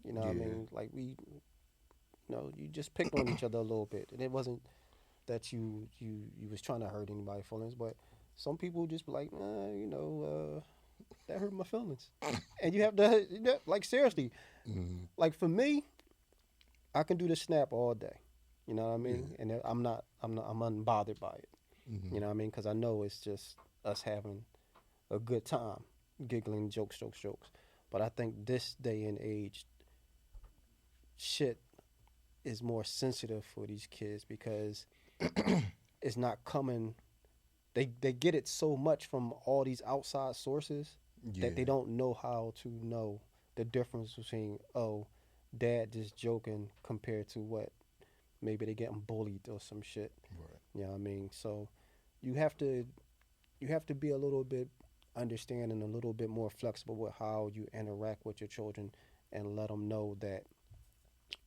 You know what I Yeah. mean? Like you just picked on each other a little bit, and it wasn't that you was trying to hurt anybody's feelings, but some people just be like, that hurt my feelings, and you have to, like seriously, Mm. like for me, I can do the snap all day, you know what I mean, Yeah. and I'm unbothered by it, Mm-hmm. you know what I mean, because I know it's just us having a good time, giggling, jokes, but I think this day and age, shit is more sensitive for these kids because it's not coming. They get it so much from all these outside sources that they Yeah. don't know how to know the difference between dad just joking compared to what maybe they getting bullied or some shit. Right. You know what I mean? So you have to be a little bit understanding, a little bit more flexible with how you interact with your children, and let them know that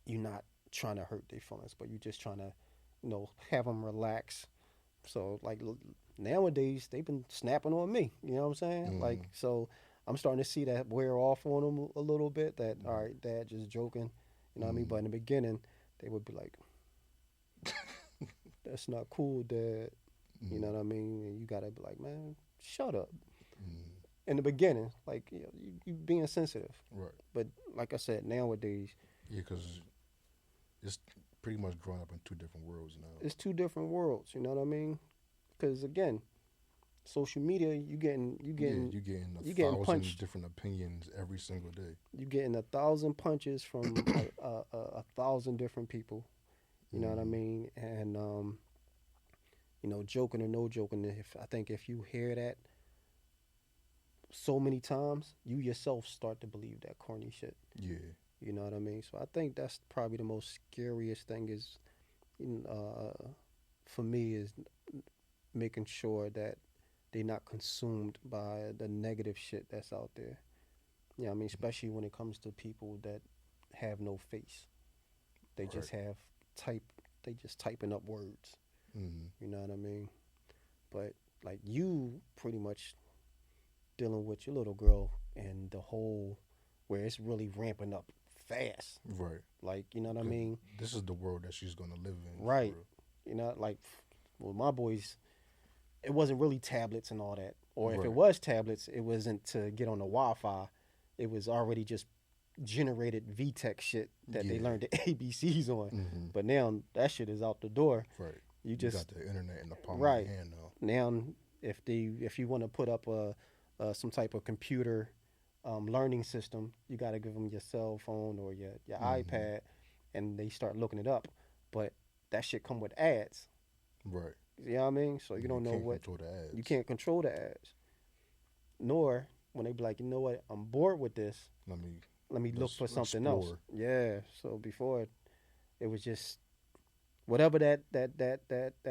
you're not trying to hurt their feelings, but you're just trying to, have them relax. So like nowadays, they've been snapping on me. You know what I'm saying? Mm. Like so, I'm starting to see that wear off on them a little bit. That all Right. right, dad, just joking. You know what I mean? Mm. But in the beginning, they would be like, "That's not cool, dad." You know Mm. what I mean? And you gotta be like, "Man, shut up." Mm. In the beginning, like you being sensitive. Right. But like I said, nowadays Yeah, because it's pretty much growing up in two different worlds now. it's two different worlds. You know what I mean? Because again, social media, Yeah, you getting you a getting thousand punched. different opinions every single day. You getting 1,000 punches from a thousand different people. You know what I Mm. mean? And joking or no joking, if I think if you hear that so many times, you yourself start to believe that corny shit. Yeah. You know what I mean? So I think that's probably the most scariest thing is, for me, is making sure that they're not consumed by the negative shit that's out there. You know what I mean? Especially when it comes to people that have no face. They Right. just have type. They just typing up words. Mm. You know what I mean? But like you, pretty much dealing with your little girl and the whole where it's really ramping up fast. Right. Like you know what I 'Cause mean? this is the world that she's gonna live in. For Right. real. Like with my boys, it wasn't really tablets and all that. Or if it Right. was tablets, it wasn't to get on the Wi-Fi. It was already just generated VTech shit that they Yeah. learned the ABCs on. Mm-hmm. But now that shit is out the door. Right. You You got just the internet in the palm of right your hand now. now, if you want to put up some type of computer learning system, you got to give them your cell phone or your Mm-hmm. iPad, and they start looking it up. But that shit come with ads. Right. You know what I mean? So you You don't know can't what control the you ads. can't control the ads. Nor when they be like, you know what, I'm bored with this. Let me Let me look let's for something else. explore. Yeah. So before it was just whatever that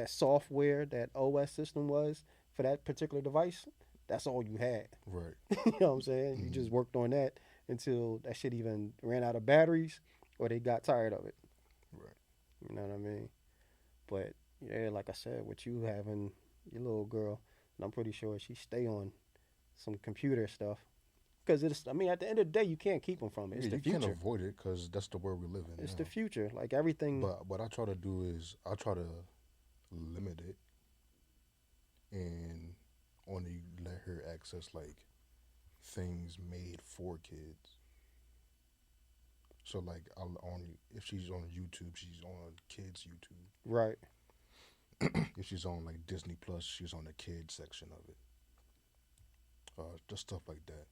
software, that OS system was for that particular device. That's all you had. Right. You know what I'm saying? You Mm-hmm. just worked on that until that shit even ran out of batteries or they got tired of it. Right. You know what I mean? But yeah, like I said, with you having your little girl, and I'm pretty sure she stay on some computer stuff. Because it's, I mean, at the end of the day, you can't keep them from it. It's Yeah, the you can't future. avoid it because that's the world we live in It's the now. future. Like everything. But what I try to do is I try to limit it and only let her access like things made for kids. So like I'll only if she's on YouTube, she's on kids YouTube. Right. If she's on like Disney Plus, she's on the kids section of it. Just stuff like that.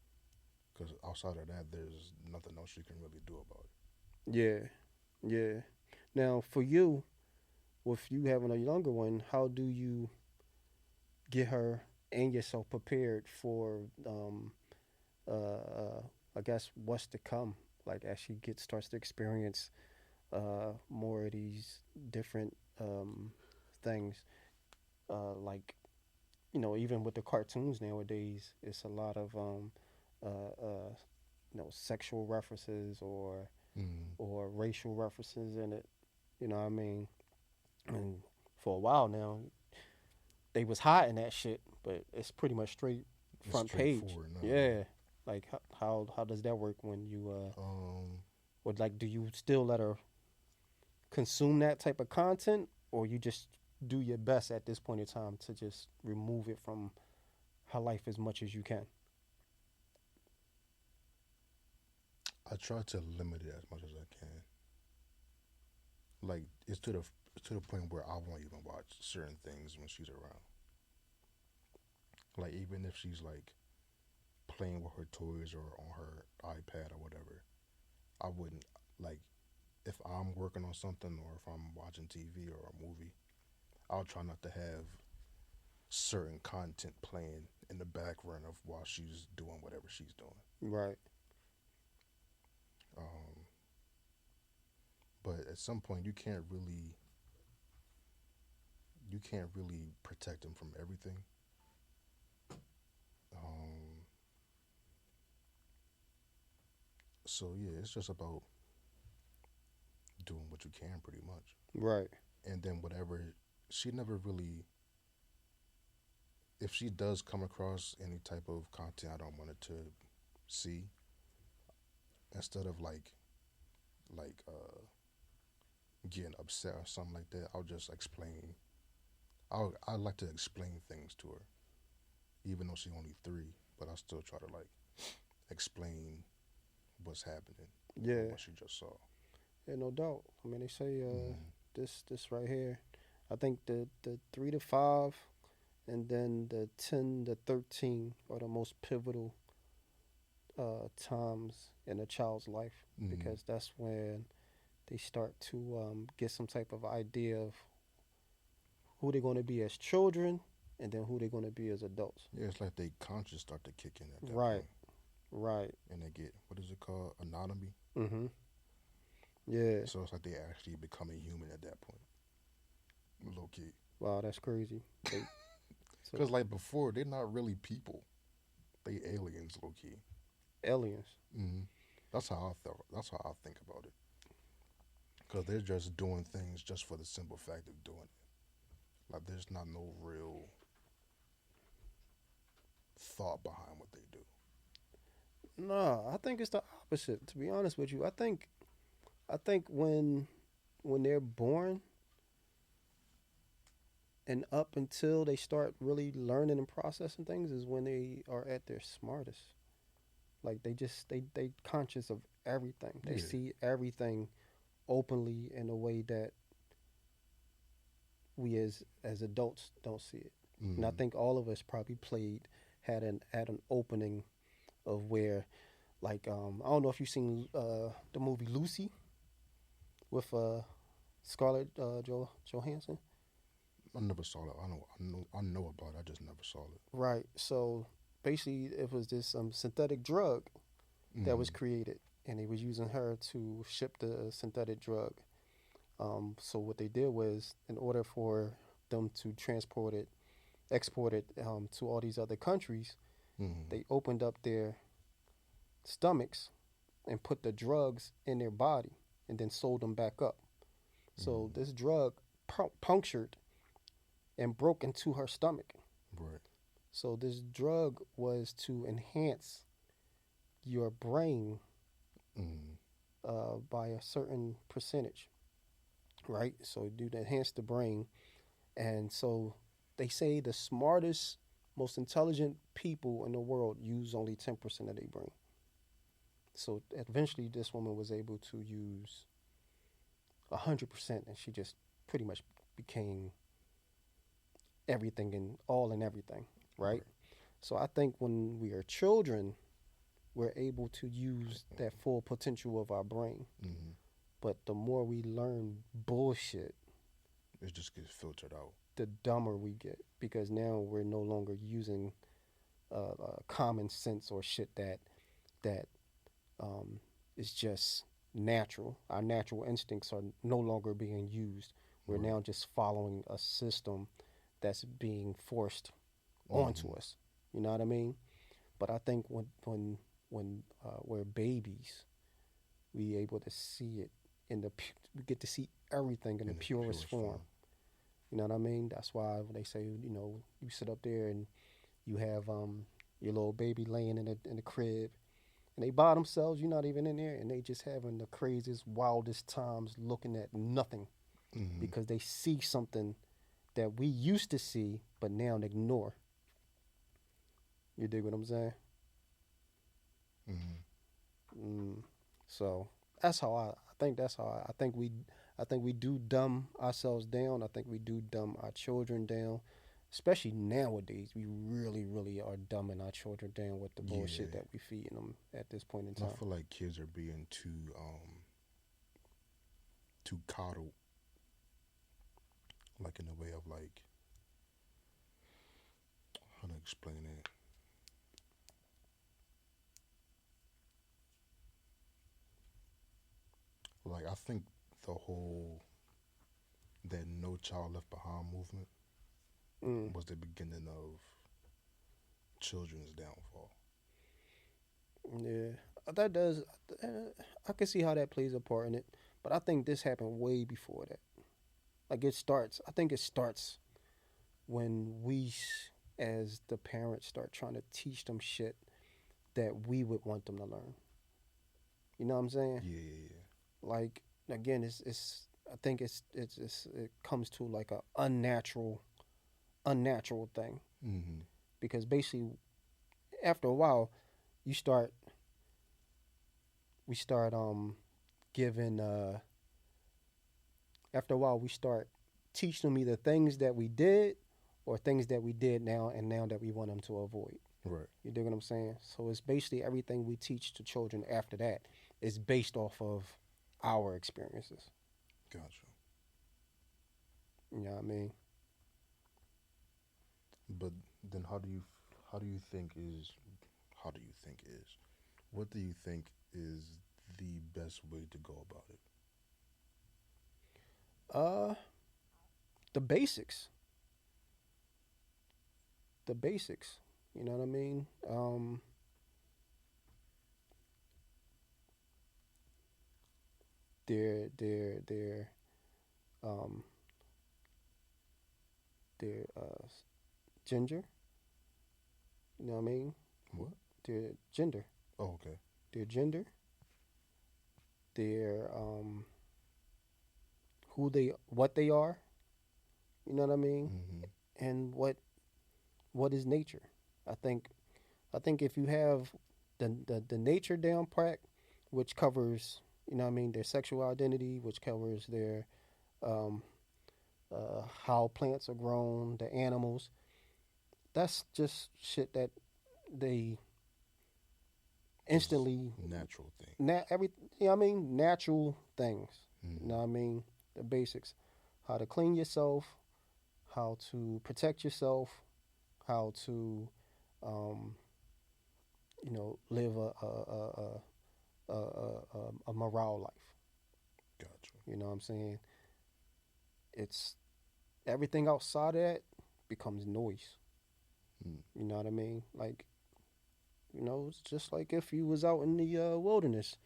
Because outside of that, there's nothing else you can really do about Yeah. Yeah. Now, for you, with you having a younger one, how do you get her and yourself prepared for, I guess, what's to come? Like as she starts to experience more of these different things, like even with the cartoons nowadays, it's a lot of sexual references it. Mm. or racial references in it. You know what I mean? And for a while now, they was hiding that shit, but it's pretty much straight It's front page. straightforward now. Yeah. Like how does that work when you Um, would like do you still let her consume that type of content or you just do your best at this point in time to just remove it from her life as much as you can? I try to limit it as much as I can. Like it's to the point where I won't even watch certain things when she's around. Like even if she's like playing with her toys or on her iPad or whatever, I wouldn't like if I'm working on something or if I'm watching TV or a movie. I'll try not to have certain content playing in the background of while she's doing whatever she's doing. Right. Um, but at some point you can't really protect them from everything. Um, so yeah, it's just about doing what you can pretty much. Right. And then whatever she never really if she does come across any type of content I don't want her to see, instead of like getting upset or something like that, I'll just explain. I like to explain things to her, even though she's only 3. But I still try to like explain what's happening from Yeah. what she just saw. Yeah, no doubt. I mean, they say Mm-hmm. this right here. I think the 3 to 5, and then the 10 to 13 are the most pivotal times in a child's life Mm-hmm. because that's when they start to get some type of idea of who they're going to be as children and then who they're going to be as adults. Yeah, it's like they conscious start to kick in at that Right. point, Right. and they get what is it called, anatomy. Mhm. Yeah. So it's like they actually becoming human at that point, low key. Wow, that's crazy. They, so Because like before, they're not really people; they aliens, low key. aliens. Hmm. That's how I felt. That's how I think about it. Because they're just doing things just for the simple fact of doing it. Like there's not no real thought behind what they do. No, I think it's the opposite. To be honest with you, I think when they're born and up until they start really learning and processing things is when they are at their smartest. Like they conscious of everything. They Yeah. see everything openly in a way that we as adults don't see it. And I Mm-hmm. think all of us probably had an opening of where, like, I don't know if you've seen the movie Lucy with Scarlett Johansson. I never saw it. I know about it. I just never saw it. Right. So basically, it was this synthetic drug that was Mm-hmm. created, and they was using her to ship the synthetic drug. So what they did was, in order for them to transport it, export it to all these other countries, Mm-hmm. they opened up their stomachs and put the drugs in their body, and then sold them back up. So Mm-hmm. this drug punctured and broke into her stomach. Right. So this drug was to enhance your brain Mm-hmm. by a certain percentage, right? So do to enhance the brain, and so they say the smartest, most intelligent people in the world use only 10% of their brain. So eventually, this woman was able to use 100%, and she just pretty much became everything and all and everything, right? Right. So I think when we are children, we're able to use that full potential of our brain. Mm-hmm. But the more we learn bullshit, It just gets filtered out. the dumber we get because now we're no longer using common sense or shit that um, is just natural. Our natural instincts are no longer being used. We're Right. now just following a system that's being forced onto Mm-hmm. us. You know what I mean? But I think when we're babies, we able to see it we get to see everything in the In its purest purest form. form. You know what I mean? That's why when they say, you sit up there and you have your little baby laying in the crib, and they by themselves, you're not even in there, and they just having the craziest, wildest times looking at nothing Mm-hmm. because they see something that we used to see but now ignore. You dig what I'm saying? Mm-hmm. Mm. So that's how I think that's how I think we do dumb ourselves down. I think we do dumb our children down. Especially nowadays, we really, really are dumbing our children down with the bullshit Yeah. that we feeding them at this point in I time. feel like kids are being too coddled, like in a way of like how to explain it. Like I think the whole that No Child Left Behind movement Mm. was the beginning of children's downfall. Yeah, that does. I can see how that plays a part in it, but I think this happened way before that. Like it starts. I think it starts when we, as the parents, start trying to teach them shit that we would want them to learn. You know what I'm saying? Yeah, yeah, Like again, it's I think it comes to like a unnatural thing yeah. Mm-hmm. because basically after a while you start we start giving after a while we start teaching them either things that we did or things that we did now and now that we want them to avoid. Right. You dig what I'm saying? So it's basically everything we teach to children after that is based off of our experiences. Gotcha. You know what I mean? But then how do you think is how do you think is what do you think is the best way to go about it? Uh, the basics. The basics. You know what I mean? Their um their gender. You know what I mean? What? Their gender. Oh, okay. Their gender. Their what they are. You know what I mean? Mm-hmm. And what is nature. I think I think if you have the nature down part, which covers, you know what I mean, their sexual identity, which covers their um, how plants are grown, the animals. That's just shit that they instantly natural thing. you know what I mean, natural things. Mm-hmm. You know what I mean, the basics, how to clean yourself, how to protect yourself, how to, you know, live a morale life. Gotcha. You know what I'm saying? It's everything outside of that becomes noise. You know what I mean? Like, you know, it's just like if you was out in the wilderness.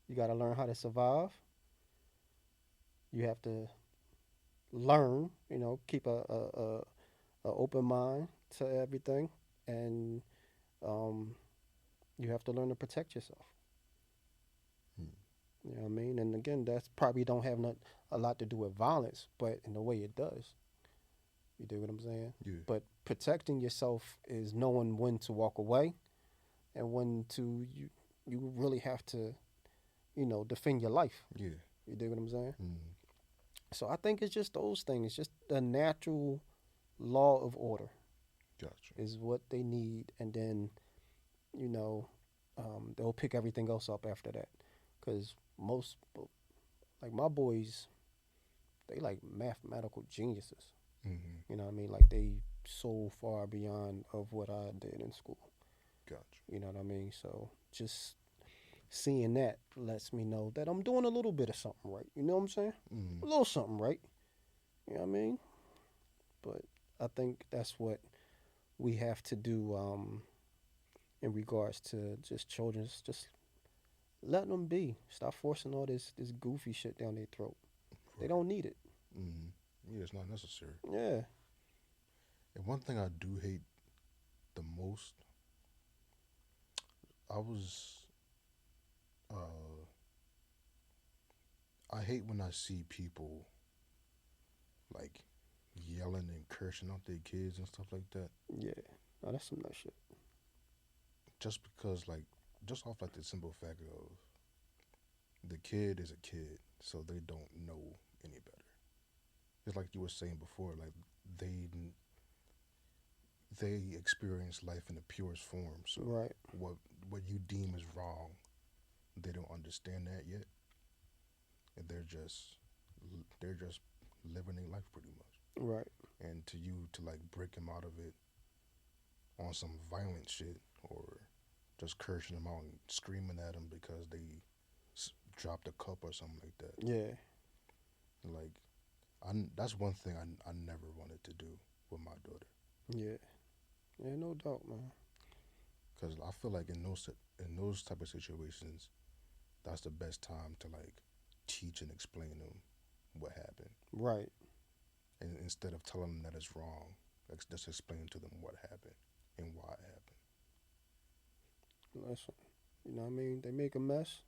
You got to learn how to survive. You have to learn, you know, keep a open mind to everything, and you have to learn to protect yourself. You know what I mean? And again, that's probably don't have a lot to do with violence, but in a way it does. You dig what I'm saying? Yeah. But protecting yourself is knowing when to walk away, and when to you really have to, you know, defend your life. Yeah. You dig what I'm saying? Mm-hmm. So I think it's just those things, just the natural law of order. Gotcha. Is what they need, and then, you know, they'll pick everything else up after that. Because most, like my boys, they like mathematical geniuses. Mm-hmm. You know what I mean? Like they so far beyond of what I did in school. Gotcha. You know what I mean? So just seeing that lets me know that I'm doing a little bit of something right. You know what I'm saying? Mm-hmm. A little something right. You know what I mean? But I think that's what we have to do in regards to just children. Just let them be. Stop forcing all this goofy shit down their throat. Right. They don't need it. Mm-hmm. Yeah, it's not necessary. Yeah. And one thing I do hate the most, I hate when I see people like yelling and cursing out their kids and stuff like that. Yeah. Oh, that's some nut shit. Just because, like, just off like the simple fact of the kid is a kid, so they don't know any better. It's like you were saying before, like they experience life in the purest form. So right. what you deem is wrong, they don't understand that yet, and they're just living their life pretty much. Right. And to you to like break them out of it on some violent shit, or just cursing them out and screaming at them because they dropped a cup or something like that. Yeah. Like, that's one thing I never wanted to do with my daughter. Yeah. Yeah, no doubt, man. Because I feel like in those type of situations, that's the best time to like teach and explain to them what happened. Right. And instead of telling them that it's wrong, just explain to them what happened and why it happened. Listen, you know what I mean? They make a mess.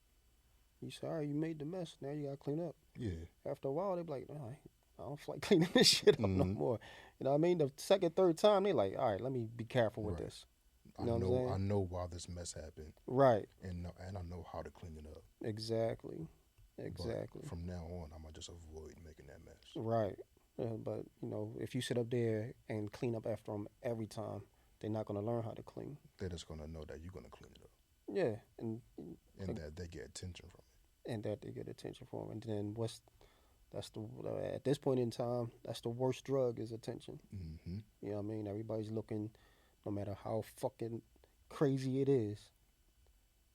You sorry you made the mess. Now you gotta clean up. Yeah. After a while, they be like, no, I don't feel like cleaning this shit up no more. You know what I mean? The second, third time, they like, all right, let me be careful with this. You know what I'm saying? I know why this mess happened. Right. And I know how to clean it up. Exactly. But from now on, I'm gonna just avoid making that mess. Right. But you know, if you sit up there and clean up after them every time, they're not gonna learn how to clean. They're just gonna know that you're gonna clean it up. Yeah, and that they get attention from it. And that they get attention from it. And then at this point in time, that's the worst drug is attention. Mm-hmm. You know what I mean? Everybody's looking, no matter how fucking crazy it is,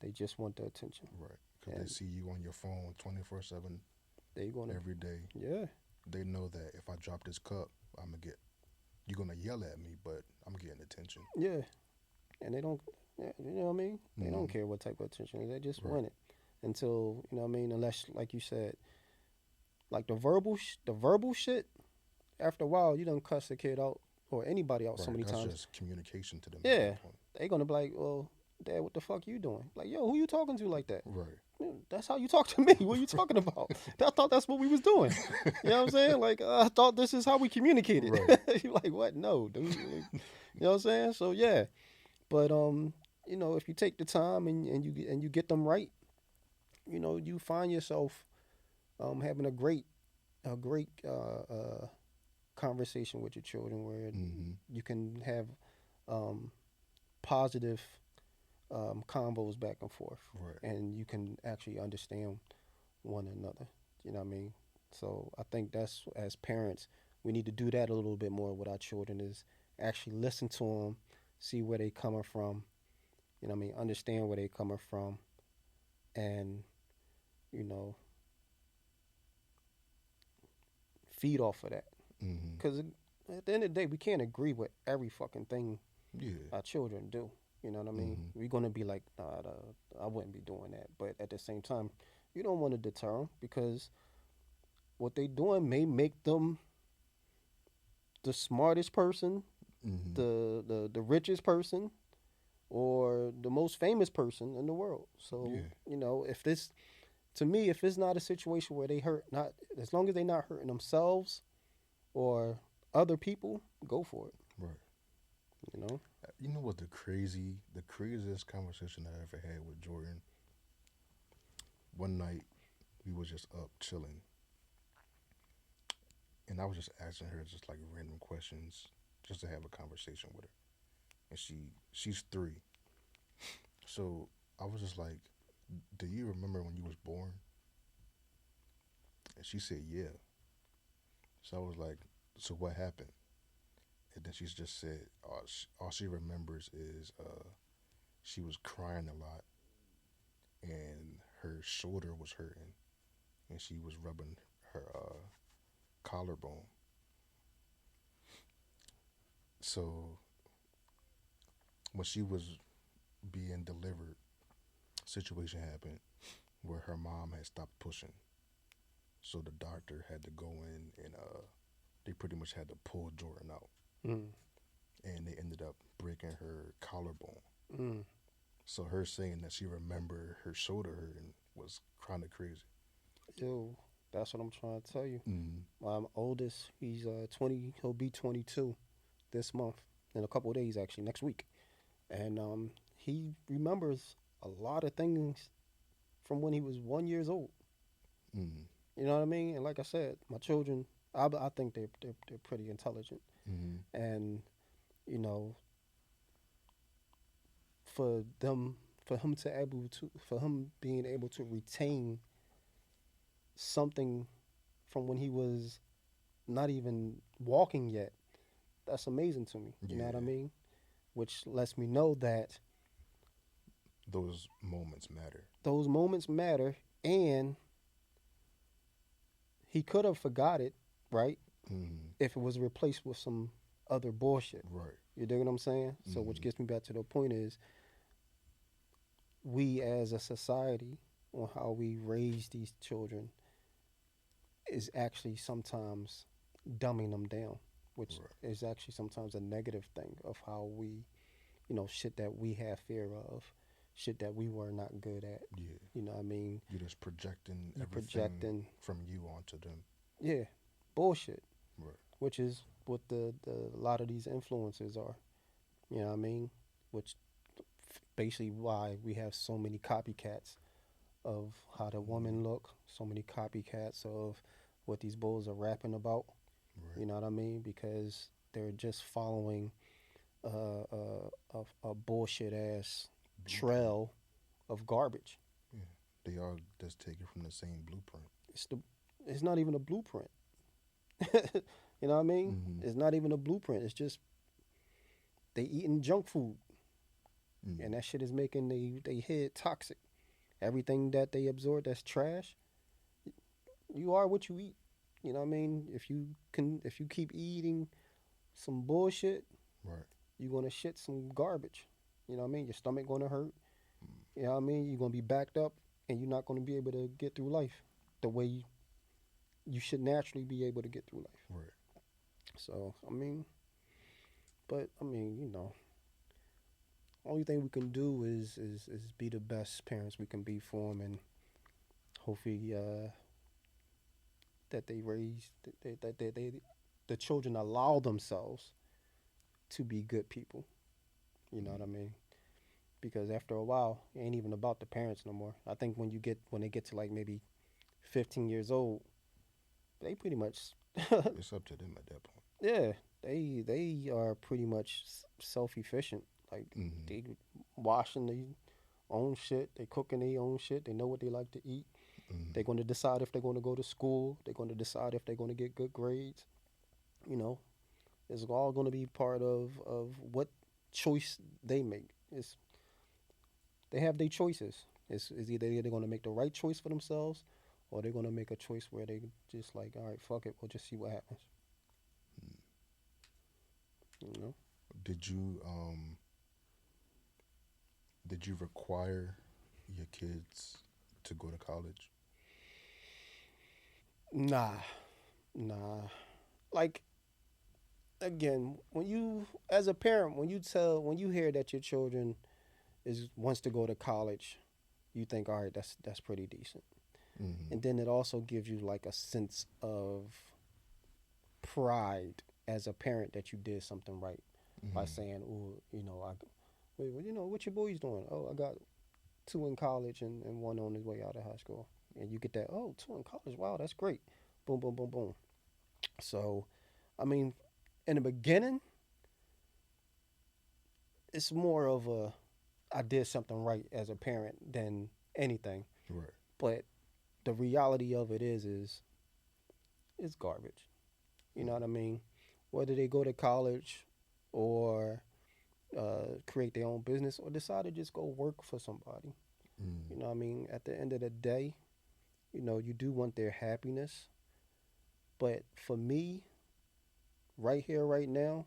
they just want the attention. Right. Because they see you on your phone 24/7. Every day. Yeah. They know that if I drop this cup, you're gonna yell at me, but I'm getting attention. Yeah. And they don't, you know what I mean? They don't care what type of attention. They just want it. Until, you know what I mean? Unless, like you said, like the verbal shit, after a while, you done cuss a kid out or anybody out so many times. That's just communication to them. Yeah. They gonna be like, well, Dad, what the fuck you doing? Like, yo, who you talking to like that? Right. That's how you talk to me. What are you talking about? I thought that's what we was doing. You know what I'm saying? Like, I thought this is how we communicated. Right. You're like, what? No, dude. You know what I'm saying? So, yeah. But if you take the time and you get them right, you find yourself having a great conversation with your children where Mm-hmm. you can have um, positive combos back and forth, Right. and you can actually understand one another. You know what I mean? So I think that's, as parents, we need to do that a little bit more with our children, is actually listen to them, see where they coming from. You know what I mean? Understand where they coming from, and you know feed off of that. Mm-hmm. Because at the end of the day, we can't agree with every fucking thing Yeah. our children do. You know what I mean? Mm-hmm. We're gonna be like, nah, I wouldn't be doing that. But at the same time, you don't want to deter them, because what they doing may make them the smartest person, Mm-hmm. the richest person, or the most famous person in the world. So Yeah. if this, to me, if it's not a situation where they hurt, not as long as they're not hurting themselves or other people, go for it. Right. You know. You know what the craziest conversation I ever had with Jordan? One night we was just up chilling, and I was just asking her just like random questions, just to have a conversation with her. And she's 3, so I was just like, "Do you remember when you was born?" And she said, "Yeah." So I was like, "So what happened?" And then she's just said, all she remembers is she was crying a lot, and her shoulder was hurting, and she was rubbing her collarbone. So when she was being delivered, situation happened where her mom had stopped pushing. So the doctor had to go in and they pretty much had to pull Jordan out, Mm, and they ended up breaking her collarbone. mm. So her saying that she remembered her shoulder hurting was kind of crazy. Yo, that's what I'm trying to tell you. Mm-hmm. My oldest, he's 20. He'll be 22 this month, in a couple of days, actually, next week. And he remembers a lot of things from when he was 1 years old. Mm-hmm. You know what I mean? And like I said, my children, I think they're pretty intelligent. Mm-hmm. And you know, for them, for him being able to retain something from when he was not even walking yet, that's amazing to me. You know what I Yeah, mean? Which lets me know that those moments matter. those moments matter, and he could have forgot it, right? Mm-hmm. If it was replaced with some other bullshit. Right. You dig what I'm saying? So, which Mm-hmm. gets me back to the point is, we as a society, on how we raise these children, is actually sometimes dumbing them down, which Right. is actually sometimes a negative thing of how we, shit that we have fear of, shit that we were not good at. Yeah. You know what I mean? You're just projecting You everything projecting, from you onto them. yeah, bullshit, Right. which is what the a lot of these influencers are. You know what I mean? Which basically why we have so many copycats of how the Mm-hmm. woman look, so many copycats of what these bulls are rapping about. Right. You know what I mean? Because they're just following a bullshit ass Blueprint. trail of garbage. Yeah. They all just take it from the same blueprint. It's the it's not even a blueprint. You know what I mean? Mm-hmm. It's not even a blueprint. It's just they eating junk food, Mm-hmm. and that shit is making they head toxic. Everything that they absorb that's trash, you are what you eat. You know what I mean? If you keep eating some bullshit, Right. you're gonna shit some garbage. You know what I mean? Your stomach gonna hurt. Mm. You know what I mean? You're gonna be backed up, and you're not gonna be able to get through life the way you should naturally be able to get through life. Right. So I mean, but I mean, only thing we can do is be the best parents we can be for them, and hopefully that they raise that they the children allow themselves to be good people. You know what I mean? Because after a while, it ain't even about the parents no more. I think when they get to like maybe 15 years old, they pretty much It's up to them at that point. yeah, they are pretty much self efficient. Like Mm-hmm. they washing their own shit, they cooking their own shit. They know what they like to eat. Mm-hmm. They're going to decide if they're going to go to school. They're going to decide if they're going to get good grades. You know, it's all going to be part of what choice they make. It's they have their choices. It's either they're going to make the right choice for themselves, or they're going to make a choice where they just like, all right, fuck it, we'll just see what happens. You know? Did you did you require your kids to go to college? Nah, nah. Like again, when you as a parent, when you hear that your children is wants to go to college, you think, all right, that's pretty decent. Mm-hmm. And then it also gives you like a sense of pride as a parent that you did something right by Mm-hmm. saying, "Oh, wait, well, what your boys doing? Oh, I got two in college and one on his way out of high school." And you get that, oh, two in college, wow, that's great. Boom, boom, boom, boom. So, I mean, in the beginning, it's more of a I did something right as a parent than anything. Right. But the reality of it is it's garbage. You know what I mean? Whether they go to college or create their own business or decide to just go work for somebody. Mm-hmm. You know what I mean? At the end of the day, you do want their happiness. But for me, right here, right now,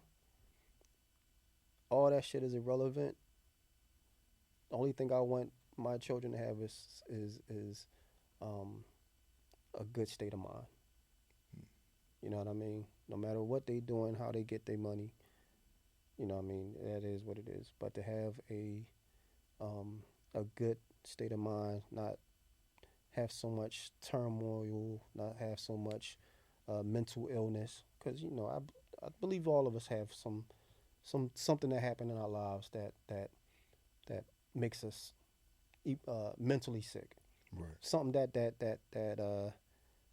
all that shit is irrelevant. The only thing I want my children to have is um, a good state of mind. You know what I mean? No matter what they doing, how they get their money, you know what I mean? That is what it is. But to have um, a good state of mind, not have so much turmoil, not have so much mental illness, because I believe all of us have something that happened in our lives that makes us mentally sick. Right. Something that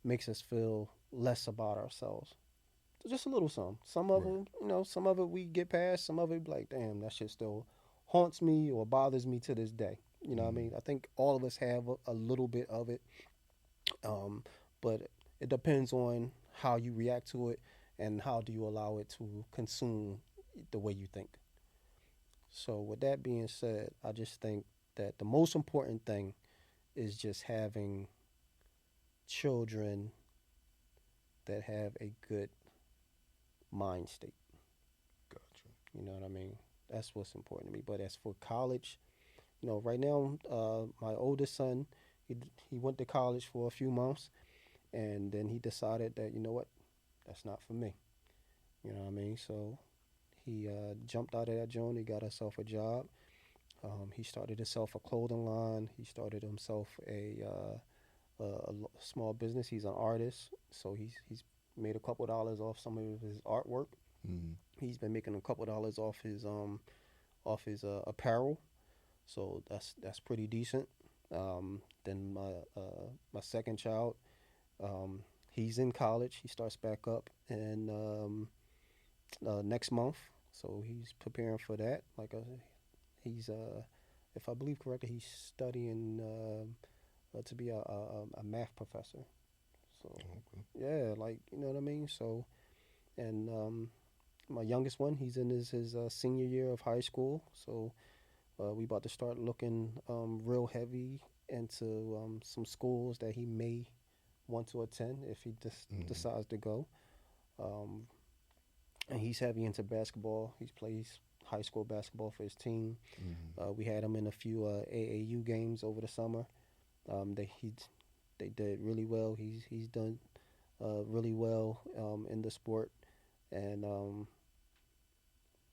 makes us feel less about ourselves. Just a little some. Some of Right. them, some of it we get past. Some of it, like, damn, that shit still haunts me or bothers me to this day. You know what I Mm-hmm. mean? I think all of us have a little bit of it, um, but it depends on how you react to it and how do you allow it to consume the way you think. So, with that being said, I just think that the most important thing is just having children that have a good mind state. Gotcha. You know what I mean? That's what's important to me. But as for college, right now, my oldest son, he went to college for a few months, and then he decided that what, that's not for me. You know what I mean? So he jumped out of that joint. He got himself a job. He started himself a clothing line. He started himself a small business. He's an artist, so he's made a couple dollars off some of his artwork. Mm-hmm. He's been making a couple dollars off his apparel, so that's pretty decent. Then my second child, he's in college. He starts back up in next month, so he's preparing for that. He's if I believe correctly, he's studying to be a math professor. So Okay. yeah, like you know what I mean. So and my youngest one, he's in his senior year of high school. So we about to start looking real heavy into some schools that he may want to attend if he Mm-hmm. decides to go. Um, and he's heavy into basketball. He plays high school basketball for his team. Mm-hmm. We had him in a few AAU games over the summer. They did really well. He's done really well in the sport, and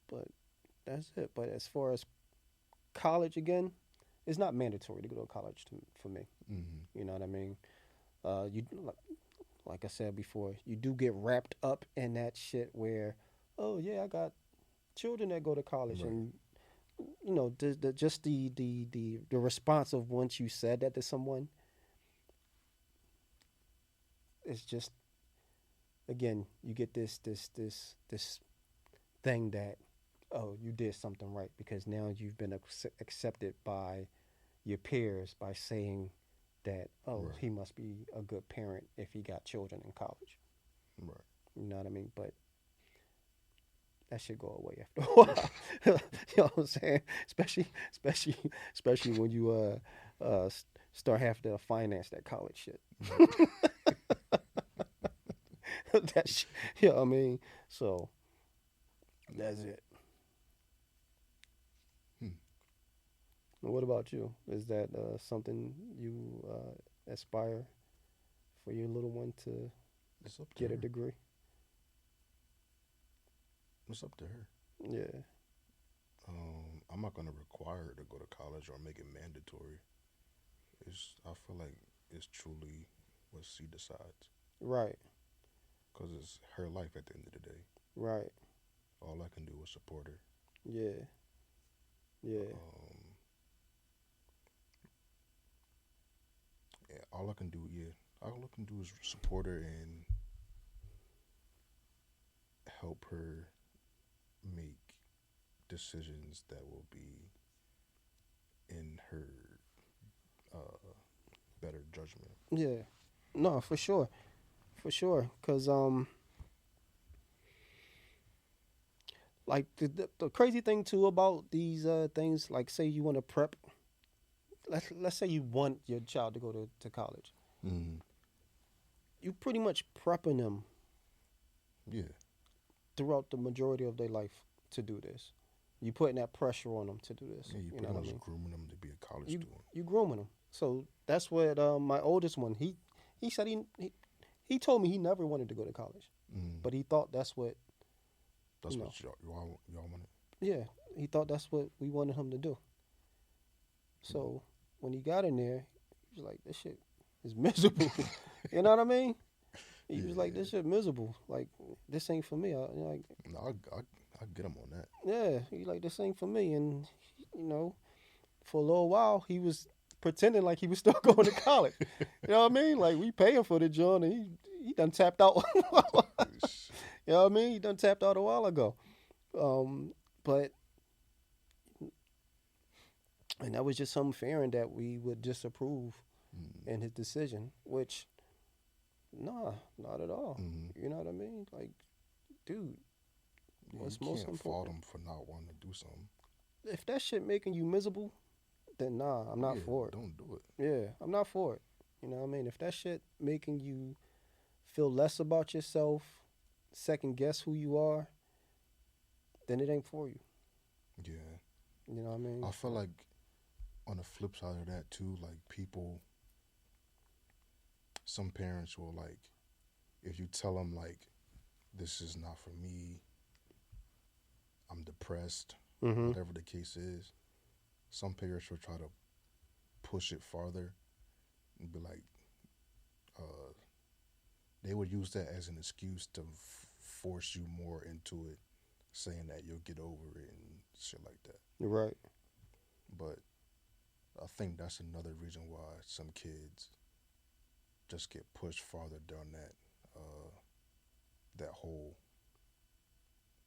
but that's it. But as far as college again, it's not mandatory to go to college for me. Mm-hmm. You know what I mean? You like I said before, you do get wrapped up in that shit where, oh yeah, I got children that go to college, Right. and just the response of once you said that to someone, it's just, again, you get this thing that, oh, you did something right because now you've been accepted by your peers by saying that, oh, Right. he must be a good parent if he got children in college. Right. You know what I mean? But that should go away after a while. You know what I'm saying? Especially when you start having to finance that college shit. That shit, you know what I mean? So that's it. Hmm. What about you? Is that something you aspire for your little one to It's up to get a her. degree? It's up to her. Yeah, I'm not gonna require her to go to college or make it mandatory. I feel like it's truly what she decides, right, cause it's her life at the end of the day. right. All I can do is support her. Yeah, yeah, Um, yeah, all I can do, yeah, all I can do is support her and help her make decisions that will be in her uh, better judgment. yeah. No, for sure, for sure. Cause like the crazy thing too about these things, like say you want to prep. Let's say you want your child to go to college. Mm, You pretty much prepping them yeah, throughout the majority of their life to do this. You putting that pressure on them to do this. yeah. You You know pretty what I much mean? grooming them to be a college You student. you grooming them. So that's what my oldest one. He said he told me he never wanted to go to college, Mm, but he thought that's what that's you know. what y'all want it. Yeah, he thought that's what we wanted him to do. So when he got in there, he was like, "This shit is miserable." You know what I mean? He was like, "This Yeah, shit miserable. Like this ain't for me." Like, no, I get them on that. yeah, he like this ain't for me. And you know, for a little while, he was pretending like he was still going to college. You know what I mean? Like we paying for the joint, and he done tapped out. You know what I mean? He done tapped out a while ago. But and that was just some fearing that we would disapprove Mm, in his decision, which nah, not at all. mm. You know what I mean? Like, dude, Yeah, you what's most can't fault important? them for not wanting to do something. If that shit making you miserable, then nah, I'm not Yeah, for it. don't do it. Yeah, I'm not for it. You know what I mean? If that shit making you feel less about yourself, second guess who you are, then it ain't for you. Yeah, You know what I mean? I feel like on the flip side of that too, like people, some parents will like, if you tell them like, this is not for me, I'm depressed, Mm-hmm. whatever the case is, some parents will try to push it farther and be like, uh, they would use that as an excuse to force you more into it, saying that you'll get over it and shit like that. You're right. But I think that's another reason why some kids just get pushed farther down that hole,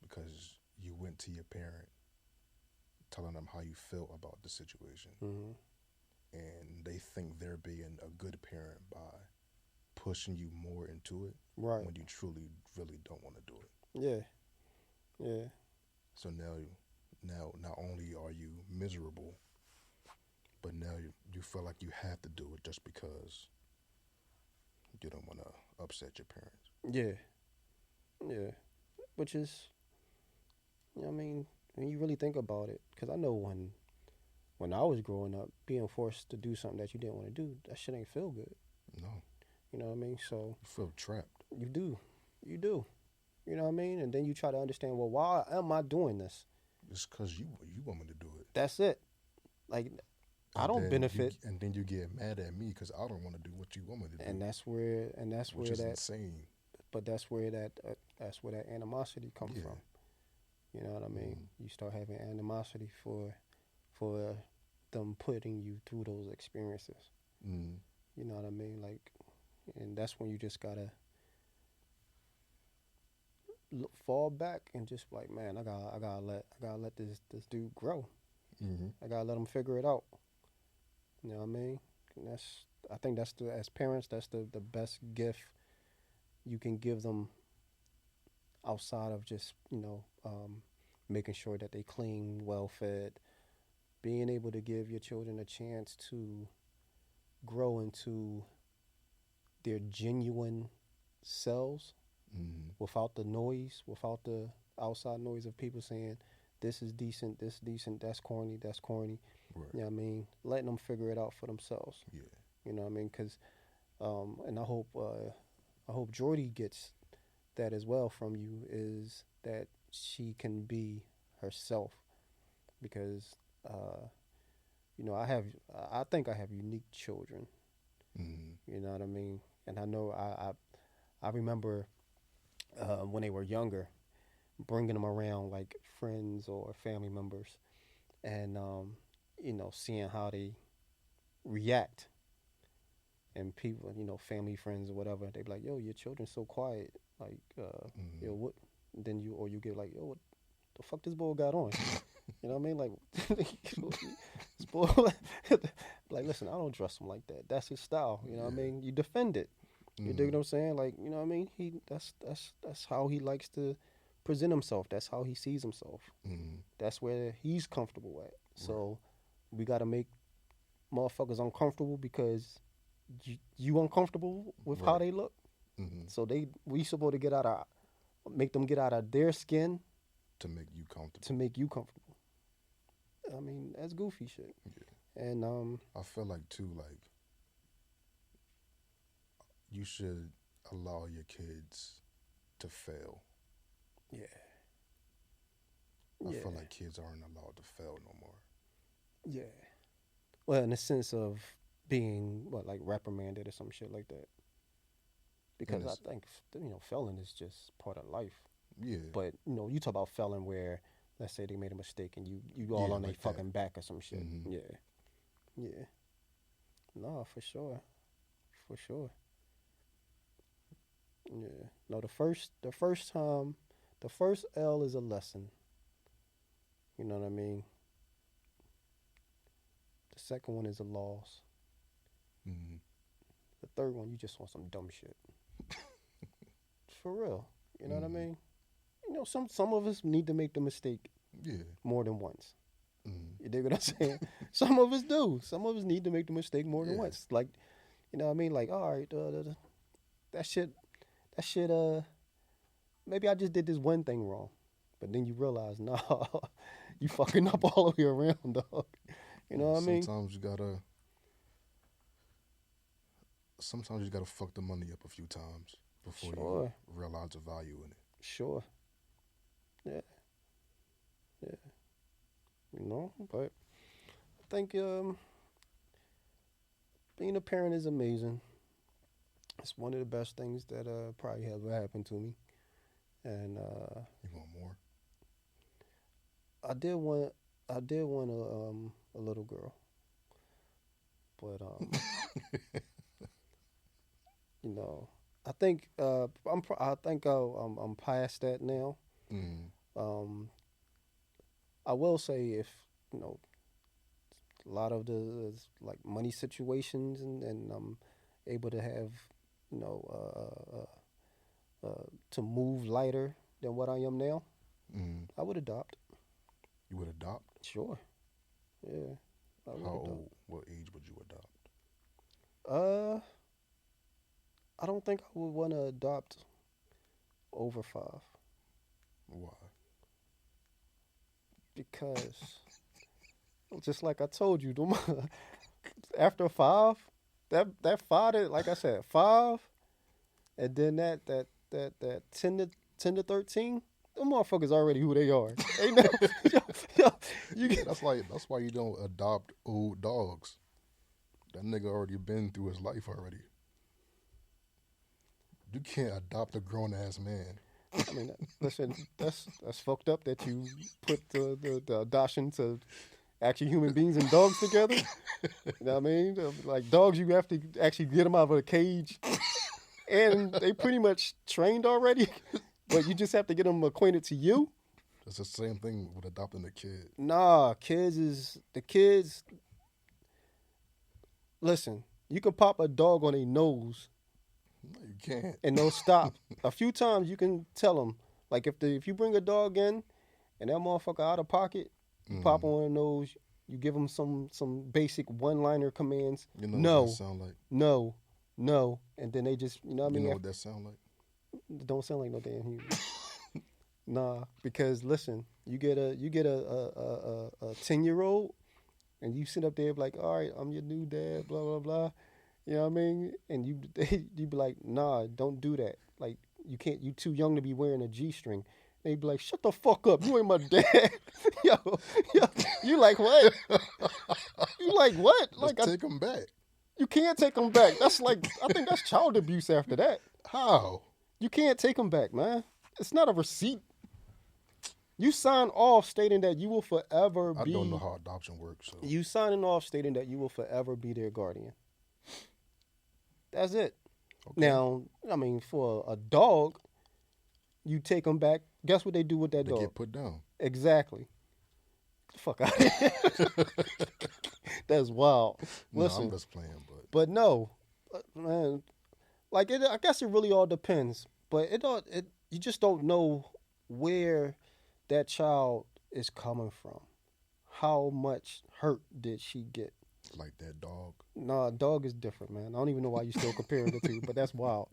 because you went to your parent telling them how you felt about the situation, Mm-hmm. and they think they're being a good parent by pushing you more into it Right. when you truly really don't want to do it. Yeah. Yeah. So now not only are you miserable, but now you feel like you have to do it just because you don't want to upset your parents. Yeah. Yeah. Which is, you know what I mean, when you really think about it, because I know when I was growing up, being forced to do something that you didn't want to do, that shit ain't feel good. No, You know what I mean? So you feel trapped. you do. You do. You know what I mean? And then you try to understand, well, why am I doing this? It's because you want me to do it. That's it. Like, I And don't then benefit. and then you get mad at me because I don't want to do what you want me to do, And that's where which is that insane. but that's where that animosity comes Yeah. from. You know what I mean? You start having animosity for them putting you through those experiences. Mm. You know what I mean? Like, and that's when you just gotta fall back and just like, man, I gotta let this dude grow. Mm-hmm. I gotta let him figure it out. You know what I mean? And I think that's as parents, that's the best gift you can give them outside of just making sure that they clean, well fed, being able to give your children a chance to grow into their genuine selves Mm-hmm. without the noise, without the outside noise of people saying this is decent, this decent, that's corny, that's corny. Right. You know what I mean? Letting them figure it out for themselves. Yeah. You know what I mean? Because and I hope Jordy gets that as well from you, is that she can be herself, because I think I have unique children. Mm-hmm. You know what I mean? And I know I remember when they were younger, bringing them around like friends or family members, and seeing how they react. And people, family, friends, or whatever, they be like, "Yo, your children's so quiet." Like, Mm-hmm. yo, what? Then you get like, "Yo, what the fuck this boy got on?" You know what I mean? Like, this boy, like, listen, I don't dress him like that. That's his style. You know what I Yeah. mean? You defend it. You dig Mm-hmm. what I'm saying? Like, you know what I mean? That's how he likes to present himself. That's how he sees himself. Mm-hmm. That's where he's comfortable at. Right. So we got to make motherfuckers uncomfortable because you uncomfortable with how Right. they look. Mm-hmm. So we supposed to make them get out of their skin To make you comfortable. to make you comfortable. I mean, that's goofy shit. Yeah. And I feel like too, like you should allow your kids to fail. yeah, I yeah, feel like kids aren't allowed to fail no more. yeah. Well, in the sense of being like reprimanded or some shit like that. And Because I it's think failing is just part of life. yeah, But you talk about failing where, let's say they made a mistake and you all yeah, on their like that. fucking back or some shit. Mm-hmm. Yeah, yeah. No, for sure, for sure. Yeah. No, the first time, the first L is a lesson. You know what I mean? The second one is a loss. Mm-hmm. The third one, you just want some dumb shit. For real. You know what I Mm-hmm. mean? Some of us need to make the mistake Yeah. more than once. Mm-hmm. You dig what I'm saying? Some of us do. Some of us need to make the mistake more than Yeah. once. Like, you know what I mean? Like, all right, that shit, maybe I just did this one thing wrong. But then you realize, nah, you fucking up all the way around, dog. You know what I mean? Sometimes you gotta fuck the money up a few times before you Sure, realize the value in it. sure. Yeah, yeah. But I think being a parent is amazing. It's one of the best things that probably ever happened to me. And You want more? I did want a little girl, but you know, I think I'm past that now. Mm. Um, I will say if a lot of the like money situations, and I'm able to have you know to move lighter than what I am now, Mm. I would adopt. You would adopt? Sure, yeah, I would How adopt. old? What age would you adopt? Uh, I don't think I would want to adopt over 5 Why? because just like I told you, after 5, that 5, like I said, 5, and then that 10 to 13, them motherfuckers already who they are. Ain't no, yo, you get, That's why you don't adopt old dogs. That nigga already been through his life already. You can't adopt a grown ass man. I mean, listen, that's fucked up that you put the adoption to actually human beings and dogs together. You know what I mean? Like dogs, you have to actually get them out of a cage, and they pretty much trained already, but you just have to get them acquainted to you. It's the same thing with adopting a kid. Nah, the kids. Listen, you can pop a dog on a nose No, you can't. and they'll stop. A few times you can tell them, like if you bring a dog in and that motherfucker out of pocket, you pop on the nose, you give them some basic one-liner commands. You know No, what that sound like? no, no, and then they just, you know what I You mean? know what that sound like? It don't sound like no damn human. Nah, because listen, you get a 10-year-old and you sit up there like, all right, I'm your new dad, blah blah blah. You know what I mean? And you be like, nah, don't do that. Like you can't. You too young to be wearing a G-string. They be like, shut the fuck up. You ain't my dad. yo, you like what? You like what? Let's Like take them back. you can't take them back. That's like I think that's child abuse after that. How? You can't take them back, man. It's not a receipt. You sign off stating that you will forever be. I don't know how adoption works. So. You signing off stating that you will forever be their guardian. That's it. Okay. Now, I mean, for a dog, you take them back. Guess what they do with that They dog? get put down. Exactly. Fuck out of here. That's wild. Listen, No, I'm just playing, but no, man. Like I guess it really all depends. But you just don't know where that child is coming from. How much hurt did she get? like that dog. Nah, a dog is different, man. I don't even know why you still comparing the two, but that's wild.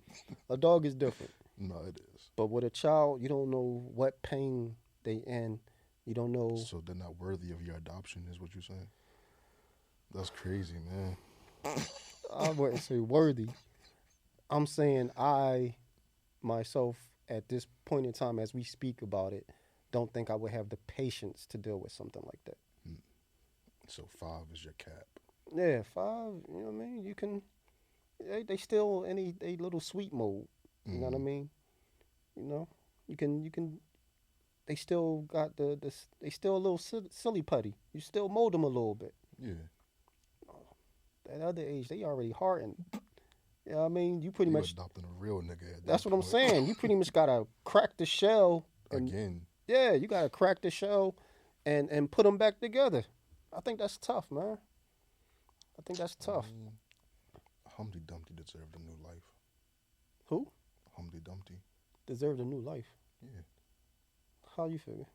A dog is different. No, it is. But with a child, you don't know what pain they in. You don't know. So they're not worthy of your adoption, is what you're saying? That's crazy, man. I wouldn't say worthy. I'm saying I, myself, at this point in time, as we speak about it, don't think I would have the patience to deal with something like that. So 5 is your cap. Yeah, 5, you know what I mean? You can, they still in a little sweet mode. You know what I mean? You know, you can, they still got they still a little silly putty. You still mold them a little bit. Yeah. At that other age, they already hardened. You know what I mean? You pretty You much, adopting a real nigga at that that's what I'm point. saying. You pretty much gotta crack the shell. And, Again. yeah, you gotta crack the shell and put them back together. I think that's tough, man. I think that's tough. Humpty Dumpty deserved a new life. Who? Humpty Dumpty. Deserved a new life. Yeah. How you figure?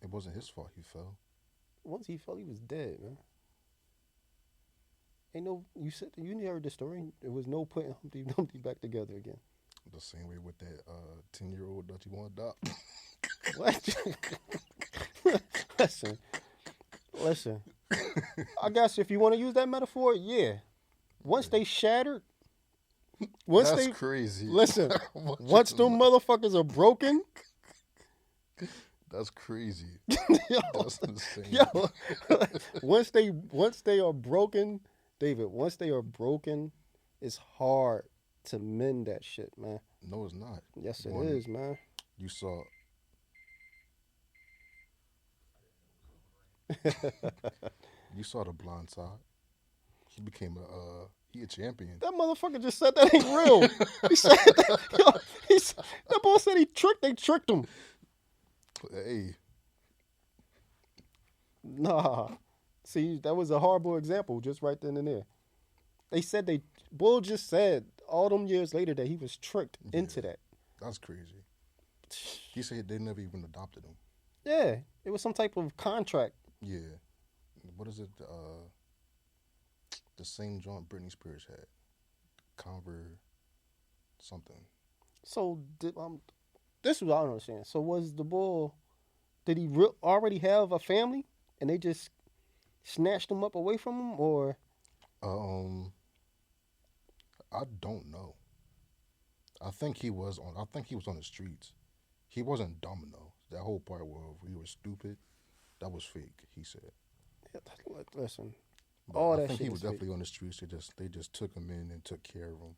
It wasn't his fault he fell. Once he fell, he was dead, man. Ain't no, you heard the story. There was no putting Humpty Dumpty back together again. The same way with that 10-year-old that you want to adopt. What? Listen. I guess if you want to use that metaphor, yeah. Once they shattered, That's crazy. Listen, once them motherfuckers are broken, that's crazy. yo, That's insane. yo, once they are broken, David, once they are broken, it's hard to mend that shit, man. No, it's not. Yes, it is, man. You saw. You saw The Blind Side. He became a champion. That motherfucker just said that ain't real. He said that, that boy said they tricked him. Hey, Nah. See, that was a horrible example just right then and there. They said Bull just said all them years later that he was tricked into that. that's crazy. He said they never even adopted him. Yeah, it was some type of contract. Yeah. What is it? The same joint Britney Spears had. Something. So, this is what I don't understand. So, was the Bull, did he already have a family and they just snatched him up away from him, or? I don't know. I think he was on the streets. He wasn't dumb though. That whole part where he was stupid, that was fake. He said. Listen, But all I that think shit he was is fake. definitely on the streets. They just took him in and took care of him.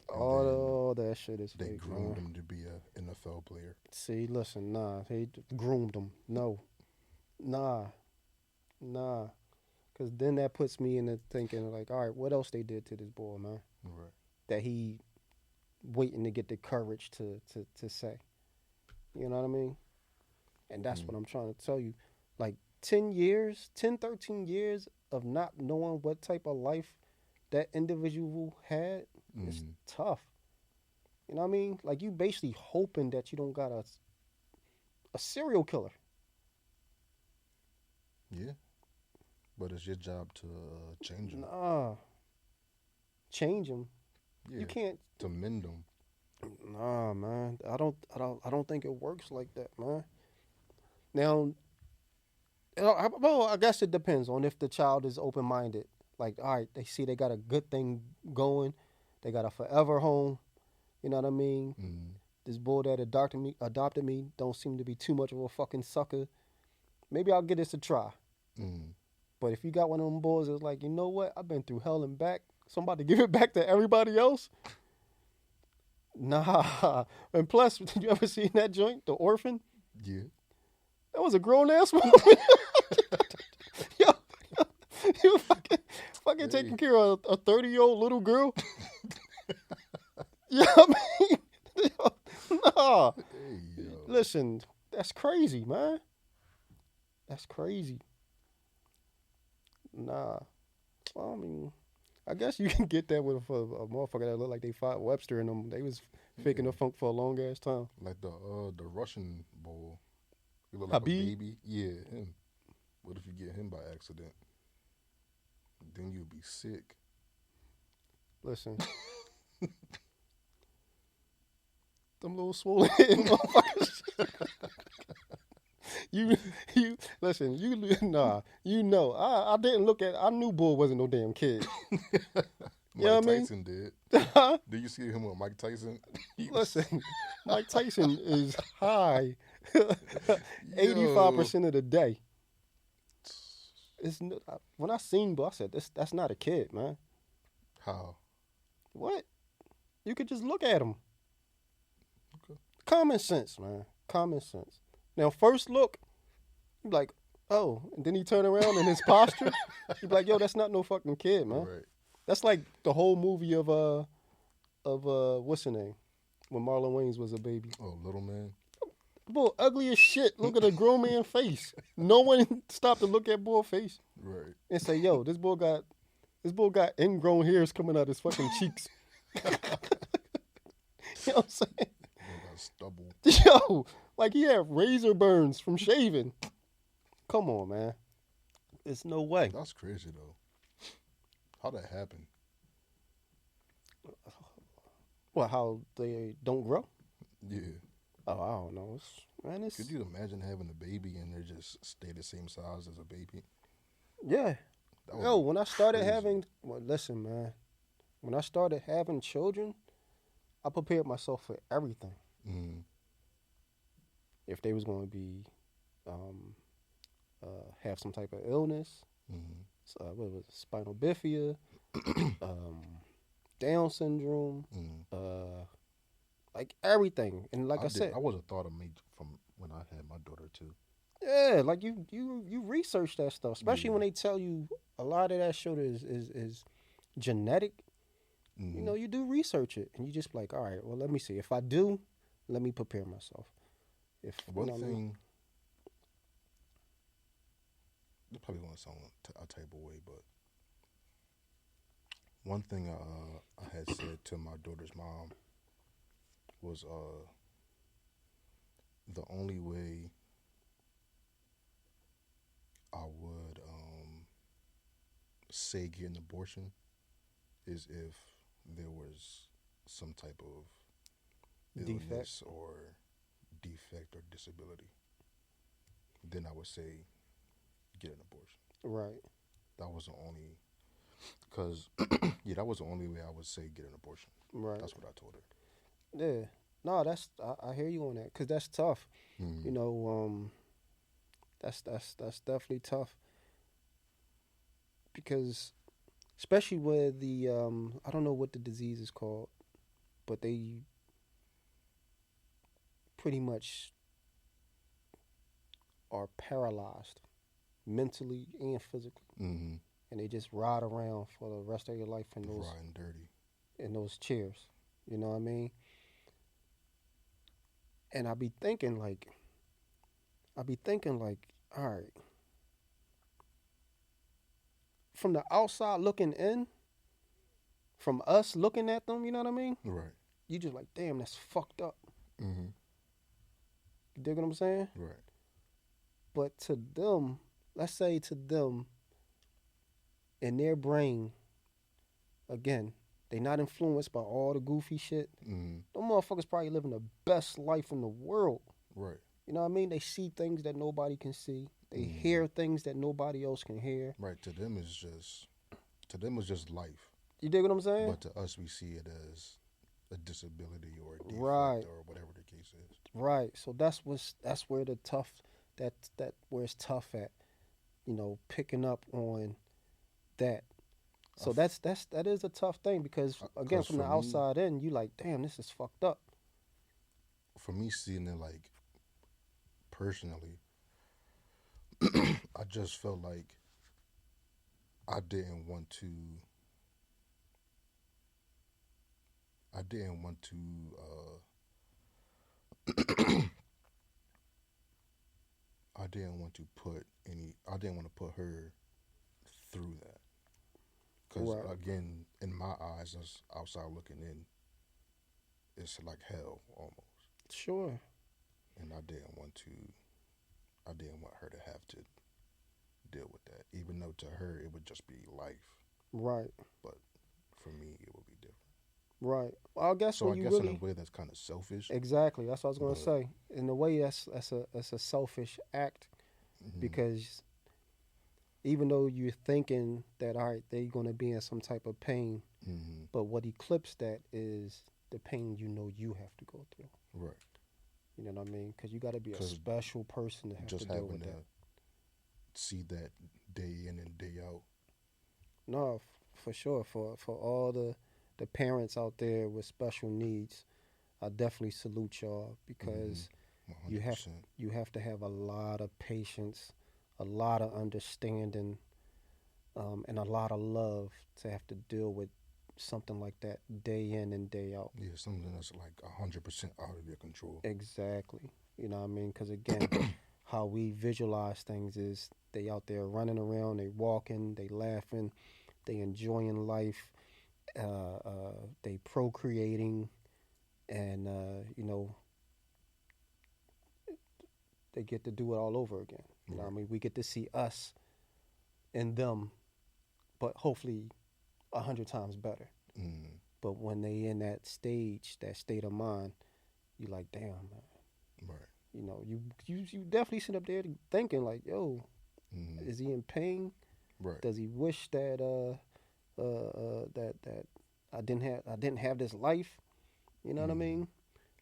and then All that shit is they fake, groomed man. him to be a NFL player. See, listen, nah, they groomed him. No, nah, nah. Cause then that puts me into thinking like, all right, what else they did to this boy, man? Right. That he waiting to get the courage to say. You know what I mean? And that's Mm. what I'm trying to tell you. Like 10 years, 10, 13 years of not knowing what type of life that individual had is Mm. tough. You know what I mean? Like you basically hoping that you don't got a serial killer. Yeah, but it's your job to change them. Nah, change him. You Yeah, can't. to mend them. Nah, man. I don't think it works like that, man. Now, well, I guess it depends on if the child is open minded. Like, all right, they see they got a good thing going, they got a forever home. You know what I mean? Mm. This boy that adopted me, don't seem to be too much of a fucking sucker. Maybe I'll give this a try. Mm. But if you got one of them boys that's like, you know what, I've been through hell and back, so I'm about to give it back to everybody else. Nah. And plus, did you ever seen that joint, The Orphan? Yeah. That was a grown ass woman. Yo, you fucking Hey. taking care of a 30-year-old little girl. Yeah, I mean, nah. Hey, yo. Listen, that's crazy, man. That's crazy. Nah. Well, I mean, I guess you can get that with a motherfucker that look like they fought Webster and them. They was faking Yeah. the funk for a long ass time. Like the Russian boy. He look like a Habib? baby. Yeah, him. What if you get him by accident? Then you'd be sick. Listen. Them little swollen head motherfuckers. You listen, nah, you know. I didn't look at I knew boy wasn't no damn kid. You know Mike what I mean? Tyson did. Did you see him with Mike Tyson? Listen, Mike Tyson is high Yo. 85% of the day. When I seen boy, I said that's not a kid, man. How? What? You could just look at him. Okay. Common sense, man. Common sense. Now, first look, you be like, oh, and then he turn around and his posture, you be like, yo, that's not no fucking kid, man. Right. That's like the whole movie of what's her name, when Marlon Wayans was a baby. Oh, little man. Boy, ugly as shit. Look at a grown man face. No one stopped to look at boy face Right. and say, yo, this boy got ingrown hairs coming out his fucking cheeks. You know what I'm saying? Man got stubble. Yo, like he had razor burns from shaving. Come on, man. There's no way. That's crazy though. How that happen? Well, how they don't grow? Yeah. Oh, I don't know. It's Could you imagine having a baby and they just stay the same size as a baby? yeah. That would Yo, be when I started crazy. listen, man. When I started having children, I prepared myself for everything. Mm. If they was going to be, have some type of illness, Mm. what was it, spinal bifida, Down syndrome, Mm. like everything. And like I said, I was a thought of me from when I had my daughter too. yeah, like you research that stuff, especially Yeah. when they tell you a lot of that shit is genetic. Mm-hmm. You know, you do research it, and you just like, all right, well, let me see. If I do, let me prepare myself. If One you know what I mean? thing, it probably gonna sound a type of way, but one thing I had said to my daughter's mom was the only way I would say get an abortion is if there was some type of illness Defect. or defect or disability. Then I would say get an abortion. Right. That was the only, because yeah, that was the only way I would say get an abortion. Right. That's what I told her. Yeah. No, I hear you on that because that's tough. Mm. You know, that's definitely tough because especially with the I don't know what the disease is called. but they pretty much are paralyzed mentally and physically, Mm-hmm. and they just ride around for the rest of your life Riding dirty. in those chairs. You know what I mean? And I be thinking like, all right, from the outside looking in, from us looking at them, you know what I mean? Right. You just like, damn, that's fucked up. Mm-hmm. You dig what I'm saying? Right. But to them, let's say to them, in their brain, again, they not influenced by all the goofy shit. Mm-hmm. Them motherfuckers probably living the best life in the world. Right. You know what I mean? They see things that nobody can see. They Mm-hmm. hear things that nobody else can hear. Right. To them it's just life. You dig what I'm saying? But to us we see it as a disability or a defect Right. or whatever the case is. Right. So that's where the tough that where it's tough at. You know, picking up on that. So that is a tough thing because again, 'Cause from the for me- outside in, you like, damn, this is fucked up. For me, seeing it like personally, I just felt like I didn't want to. I didn't want to. I didn't want to put any. I didn't want to put her through that. Because Right. again, in my eyes, as outside looking in, it's like hell almost. Sure. And I didn't want to. I didn't want her to have to deal with that. Even though to her it would just be life. Right. But for me, it would be different. Right. Well, I guess So when I you guess really in a way that's kind of selfish. exactly that's what I was gonna But- say. In a way, that's a selfish act Mhm. because even though you're thinking that all right, they're gonna be in some type of pain, Mhm. but what eclipsed that is the pain you know you have to go through. Right. You know what I mean? Because you got to be a 'Cause special person to have Just to deal having with to that. see that day in and day out. No, for sure. For all the parents out there with special needs, I definitely salute y'all because 100%. you have to have a lot of patience, a lot of understanding, and a lot of love to have to deal with something like that day in and day out. Yeah, something that's like 100% out of your control. Exactly. You know what I mean? Because again, how we visualize things is they out there running around, they walking, they laughing, they enjoying life, they procreating, and you know they get to do it all over again. You know what I Right. mean? We get to see us and them, but hopefully 100 times better. Mm. But when they in that stage, that state of mind, you like, damn, man. Right. You know, you definitely sit up there thinking like, yo, Mhm. is he in pain? Right. Does he wish that that I didn't have this life? You know what I Mhm. mean?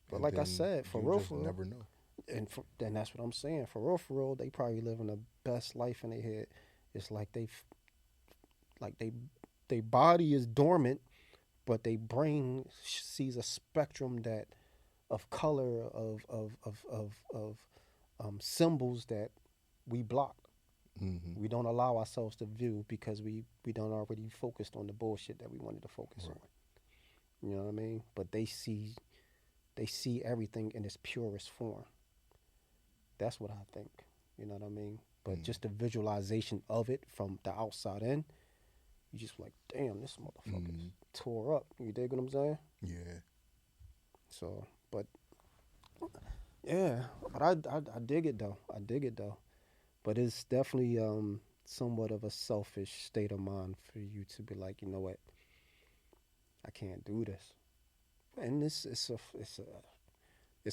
But And like I then said, for you real, just never know. and then that's what I'm saying. For real, they probably living the best life in their head. It's like they body is dormant, but they brain sees a spectrum that of color of symbols that we block. Mhm. We don't allow ourselves to view because we don't already focused on the bullshit that we wanted to focus Right. on. You know what I mean? But they see everything in its purest form. That's what I think. You know what I mean? But just the visualization of it from the outside in, you just like, damn, this motherfucker's tore up. You dig what I'm saying? Yeah. So, but yeah, but I dig it though. I dig it though. But it's definitely somewhat of a selfish state of mind for you to be like, you know what, I can't do this, and it's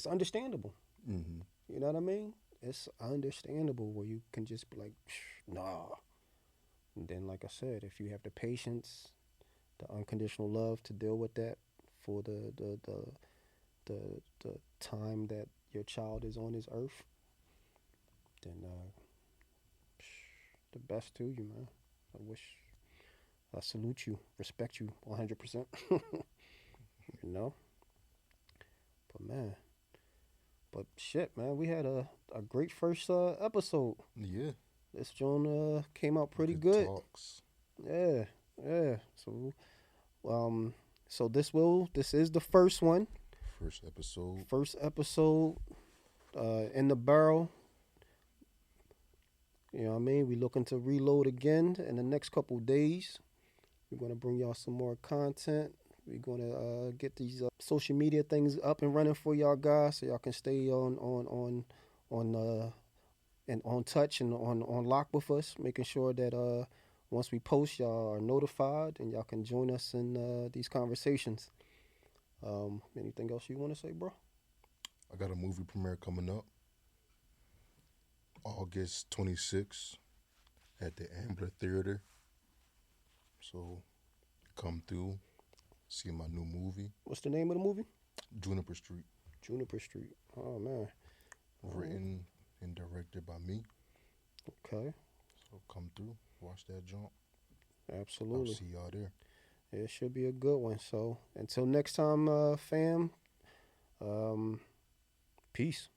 understandable. Mhm. You know what I mean? It's understandable where you can just be like, nah. And then, like I said, if you have the patience, the unconditional love to deal with that for the time that your child is on this earth, then the best to you, man. I salute you, respect you 100%. You know? But shit, man, we had a great first episode. Yeah. This joint came out pretty Good good. talks. Yeah, yeah. Um, so this is the first one. First episode. First episode, in the barrel. You know what I mean? We looking to reload again in the next couple days. We're gonna bring y'all some more content. We're gonna get these social media things up and running for y'all guys, so y'all can stay and on touch and on lock with us, making sure that once we post, y'all are notified and y'all can join us in these conversations. Anything else you want to say, bro? I got a movie premiere coming up August 26th at the Ambler Theater. So come through, see my new movie. What's the name of the movie? Juniper Street. Juniper Street. Oh, man. Written and directed by me. Okay. So come through, watch that jump. Absolutely. I'll see y'all there. It should be a good one. So until next time, fam, peace.